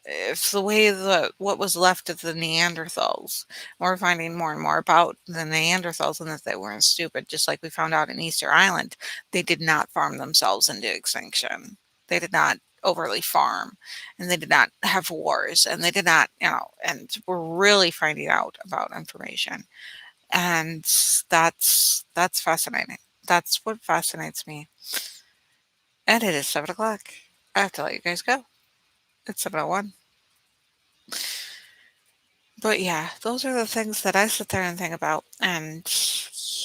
If the way the what was left of the Neanderthals, we're finding more and more about the Neanderthals and that they weren't stupid, just like we found out in Easter Island, they did not farm themselves into extinction. They did not overly farm, and they did not have wars, and they did not, you know, and we're really finding out about information. And that's fascinating. That's what fascinates me. And it is 7 o'clock. I have to let you guys go. It's 7:01. But yeah, those are the things that I sit there and think about. And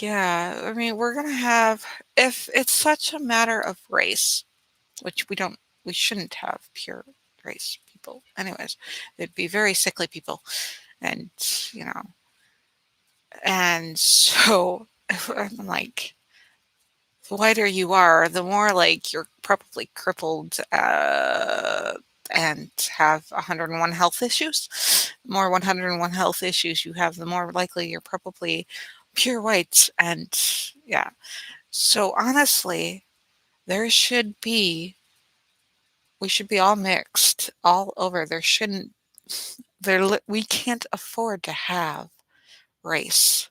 yeah, I mean, we're going to have, if it's such a matter of race, which we shouldn't have pure race people. Anyways, they'd be very sickly people. And, you know, and so I'm like, the whiter you are, the more like you're probably crippled and have 101 health issues. The more 101 health issues you have, the more likely you're probably pure white. And yeah, so honestly, there should be, we should be all mixed all over. There shouldn't, we can't afford to have race.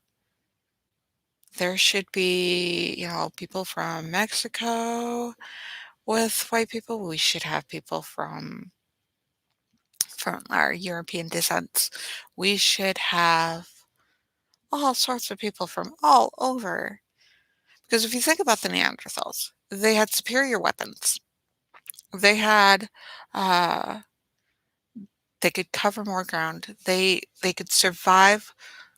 There should be, you know, people from Mexico with white people. We should have people from our European descents. We should have all sorts of people from all over. Because if you think about the Neanderthals, they had superior weapons. They had uh, they could cover more ground. They could survive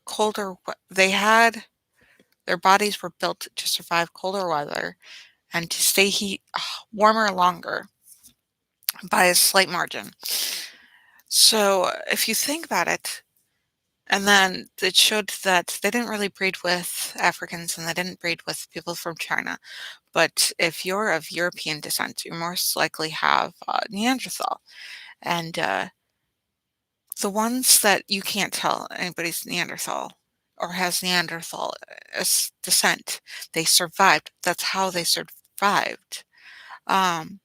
colder. They had, their bodies were built to survive colder weather, and to stay warmer longer by a slight margin. So if you think about it, and then it showed that they didn't really breed with Africans and they didn't breed with people from China. But if you're of European descent, you most likely have Neanderthal. And the ones that you can't tell anybody's Neanderthal or has Neanderthal as descent, they survived. That's how they survived. Um,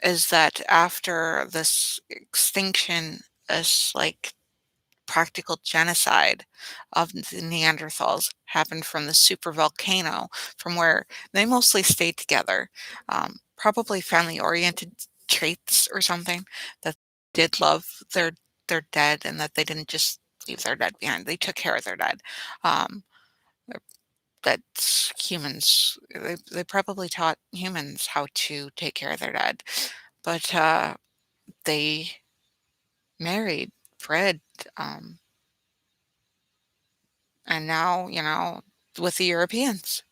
is that after this extinction, is like practical genocide of the Neanderthals happened from the super volcano, from where they mostly stayed together. Probably family-oriented traits or something, that did love their dead and that they didn't just leave their dead behind. They took care of their dead. Um, that humans, they probably taught humans how to take care of their dead, but they married, bred, um, and now, with the Europeans.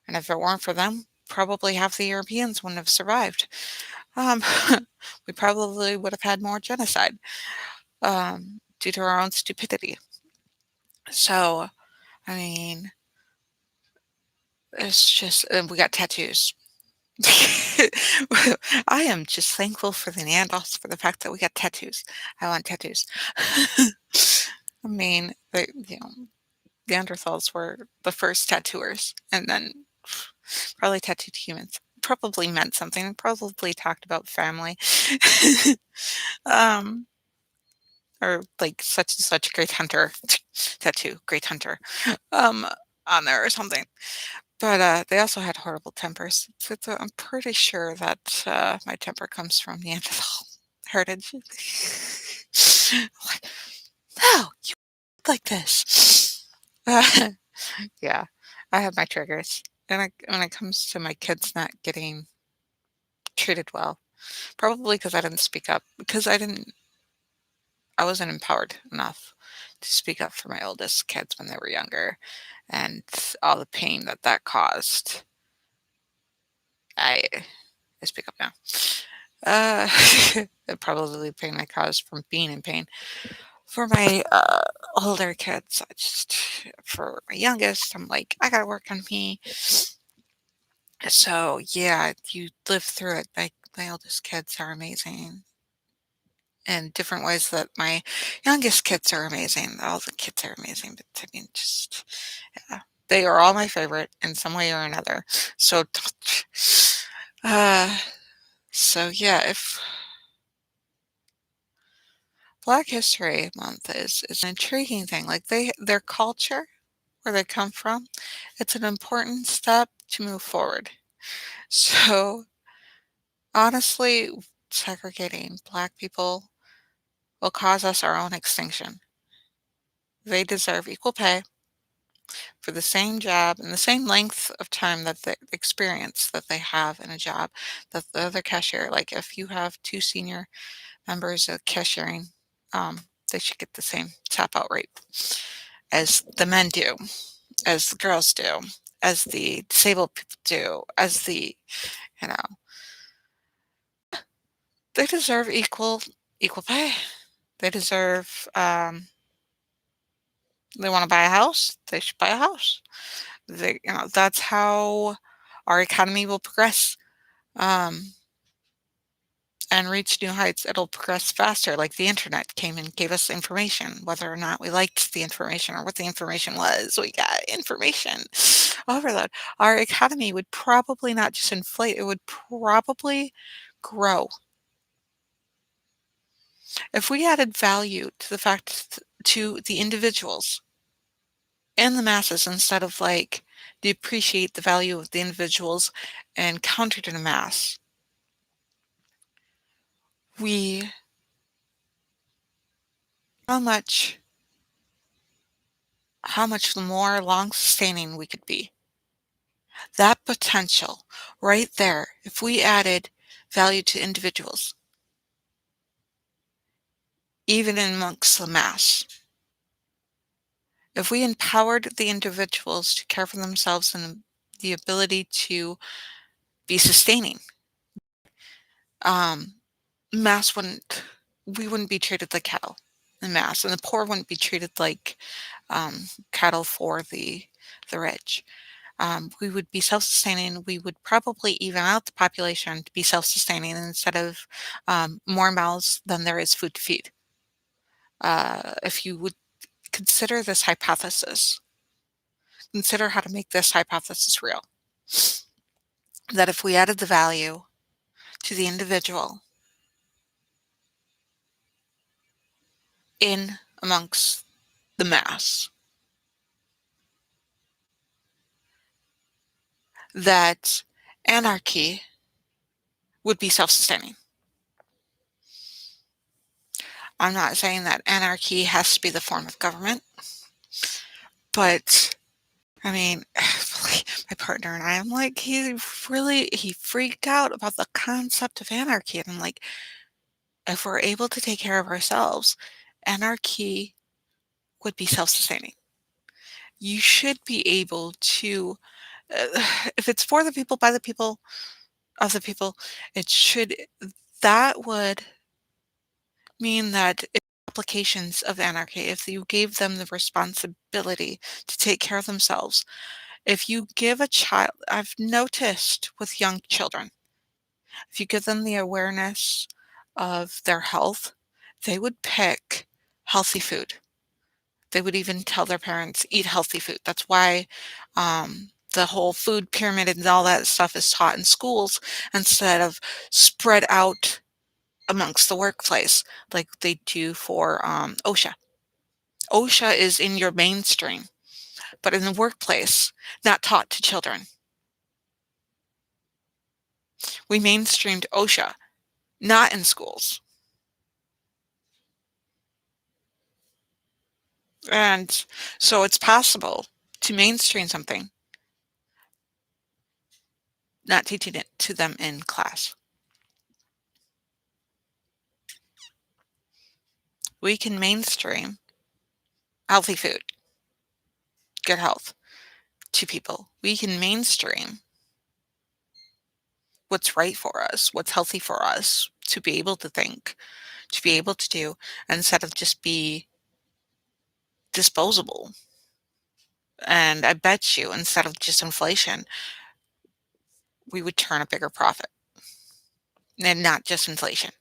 And if it weren't for them, probably half the Europeans wouldn't have survived. Um, we probably would have had more genocide due to our own stupidity. So, I mean, it's just, and we got tattoos. I am just thankful for the Neanderthals for the fact that we got tattoos. I want tattoos. I mean, Neanderthals were the first tattooers, and then probably tattooed humans. Probably meant something. Probably talked about family, um, or like such and such great hunter tattoo, great hunter, um, on there or something. But they also had horrible tempers. So I'm pretty sure that my temper comes from Neanderthal heritage. Like, no, you like this. Yeah, I have my triggers. And when it comes to my kids not getting treated well, probably because I didn't speak up, because I wasn't empowered enough to speak up for my oldest kids when they were younger, and all the pain that that caused. I, I speak up now. Uh, probably the pain I caused from being in pain. For my older kids, for my youngest, I'm like, I gotta work on me. So yeah, you live through it. My oldest kids are amazing in different ways that my youngest kids are amazing. All the kids are amazing, but I mean, just yeah, they are all my favorite in some way or another. So, uh, so yeah, if Black History Month is an intriguing thing. Like their culture, where they come from, it's an important step to move forward. So honestly, segregating Black people will cause us our own extinction. They deserve equal pay for the same job and the same length of time that the experience that they have in a job that the other cashier, like if you have two senior members of cashiering, they should get the same tap out rate as the men do, as the girls do, as the disabled people do, as you know, they deserve equal pay. They deserve, they want to buy a house, they should buy a house. That's how our economy will progress, um, and reach new heights. It'll progress faster, like the internet came and gave us information, whether or not we liked the information or what the information was. We got information overload. Our economy would probably not just inflate; it would probably grow if we added value to to the individuals and the masses instead of like depreciate the value of the individuals and counter to the mass. We how much how much more long sustaining we could be. That potential right there, if we added value to individuals, even amongst the mass, if we empowered the individuals to care for themselves and the ability to be sustaining. Um, mass wouldn't we wouldn't be treated like cattle in mass, and the poor wouldn't be treated like cattle for the rich. We would be self-sustaining. We would probably even out the population to be self-sustaining instead of more mouths than there is food to feed. If you would consider this hypothesis, consider how to make this hypothesis real. That if we added the value to the individual in amongst the mass, that anarchy would be self-sustaining. I'm not saying that anarchy has to be the form of government, but I mean, my partner and I'm like, he freaked out about the concept of anarchy. And I'm like, if we're able to take care of ourselves, anarchy would be self-sustaining. You should be able to, if it's for the people, by the people, of the people, it should, that would mean that if applications of anarchy, if you gave them the responsibility to take care of themselves, if you give a child, I've noticed with young children, if you give them the awareness of their health, they would pick healthy food. They would even tell their parents, eat healthy food. That's why the whole food pyramid and all that stuff is taught in schools instead of spread out amongst the workplace like they do for OSHA. OSHA is in your mainstream, but in the workplace, not taught to children. We mainstreamed OSHA, not in schools. And so it's possible to mainstream something, not teaching it to them in class. We can mainstream healthy food, good health to people. We can mainstream what's right for us, what's healthy for us to be able to think, to be able to do, instead of just be disposable. And I bet you instead of just inflation, we would turn a bigger profit and not just inflation.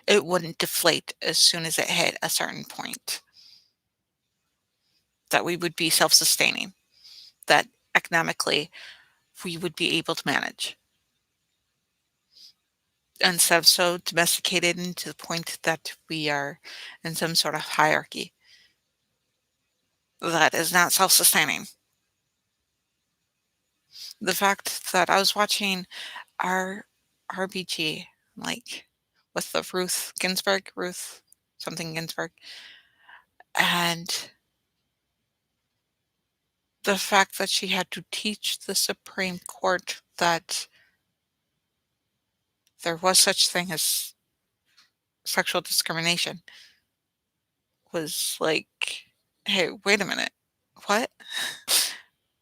It wouldn't deflate as soon as it hit a certain point, that we would be self-sustaining, that economically we would be able to manage instead of so domesticated and to the point that we are in some sort of hierarchy that is not self-sustaining. The fact that I was watching our RBG, like with the Ruth something Ginsburg, and the fact that she had to teach the Supreme Court that there was such thing as sexual discrimination was like, hey, wait a minute. What?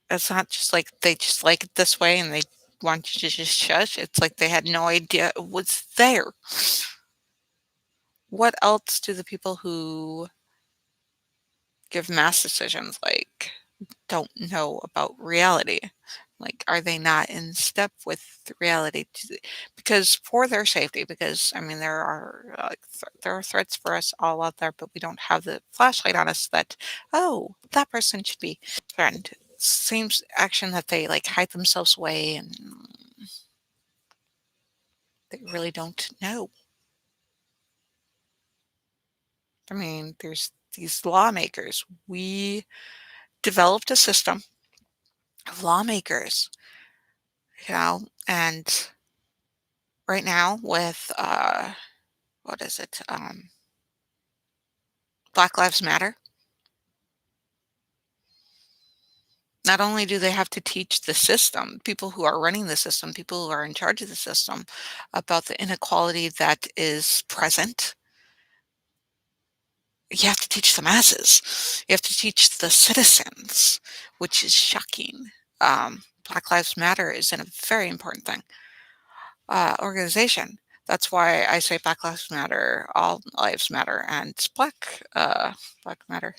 It's not just like they just like it this way and they want you to just shush. It's like they had no idea it was there. What else do the people who give mass decisions like don't know about reality? Like, are they not in step with the reality? Because for their safety, because I mean, there are there are threats for us all out there, but we don't have the flashlight on us that, oh, that person should be threatened. Seems action that they like hide themselves away and they really don't know. I mean, there's these lawmakers. We developed a system of lawmakers, and right now with what is it? Black Lives Matter. Not only do they have to teach the system, people who are running the system, people who are in charge of the system, about the inequality that is present, you have to teach the masses. You have to teach the citizens, which is shocking. Black Lives Matter is a very important thing, organization. That's why I say Black Lives Matter, all lives matter, and Black Matter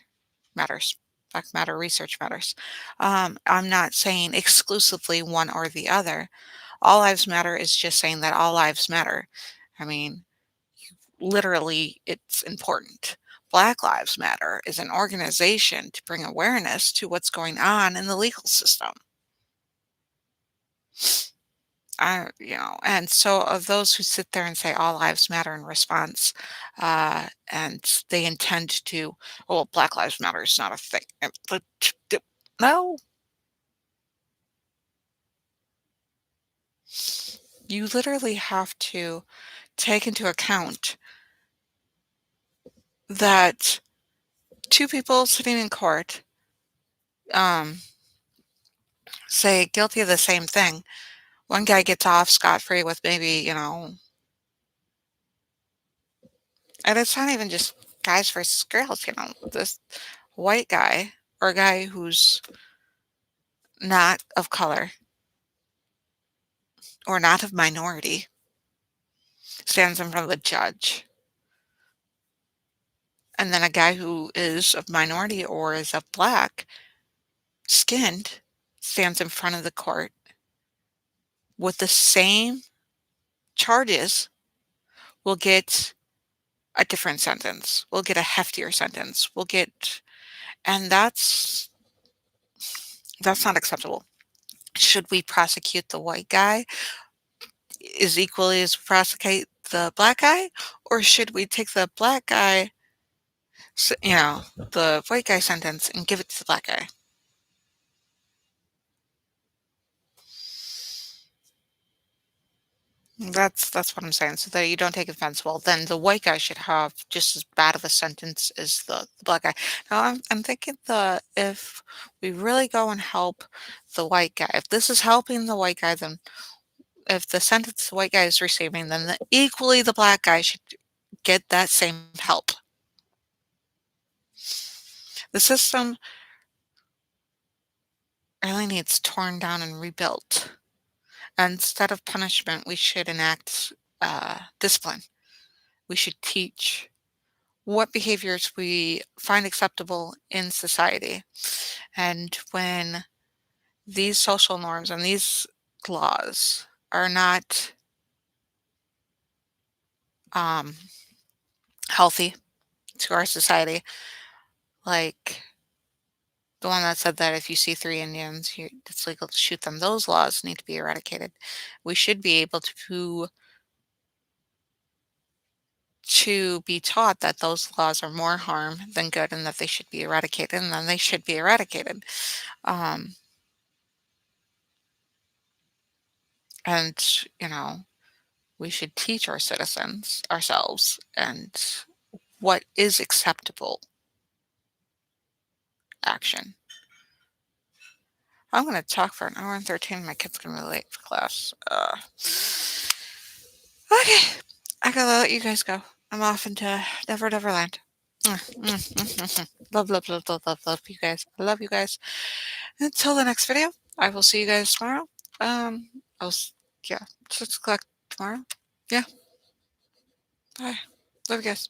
matters. Black Matter research matters. I'm not saying exclusively one or the other. All lives matter is just saying that all lives matter. I mean, literally, it's important. Black Lives Matter is an organization to bring awareness to what's going on in the legal system. And so of those who sit there and say all lives matter in response, and they intend to, well, Black Lives Matter is not a thing. No, you literally have to take into account that two people sitting in court, um, say guilty of the same thing. One guy gets off scot-free with maybe, and it's not even just guys versus girls, this white guy or a guy who's not of color or not of minority stands in front of the judge. And then a guy who is of minority or is of black skinned stands in front of the court with the same charges, will get a different sentence. We'll get a heftier sentence. And that's not acceptable. Should we prosecute the white guy as equally as we prosecute the black guy? Or should we take the black guy, the white guy sentence and give it to the black guy? That's what I'm saying. So that you don't take offense. Well, then the white guy should have just as bad of a sentence as the black guy. Now I'm thinking that if we really go and help the white guy, if this is helping the white guy, then if the sentence the white guy is receiving, then equally the black guy should get that same help. The system really needs torn down and rebuilt. And instead of punishment, we should enact discipline. We should teach what behaviors we find acceptable in society. And when these social norms and these laws are not um, healthy to our society, like the one that said that if you see three Indians, it's legal to shoot them, those laws need to be eradicated. We should be able to be taught that those laws are more harm than good and that they should be eradicated, and then they should be eradicated. Um, and, we should teach our citizens ourselves and what is acceptable action. I'm going to talk for an hour and 13. My kid's going to be late for class. Okay. I gotta let you guys go. I'm off into Never Never Land. Love, love, love, love, love, love you guys. I love you guys. Until the next video, I will see you guys tomorrow. Um, yeah, 6 o'clock tomorrow. Yeah, bye. Love you guys.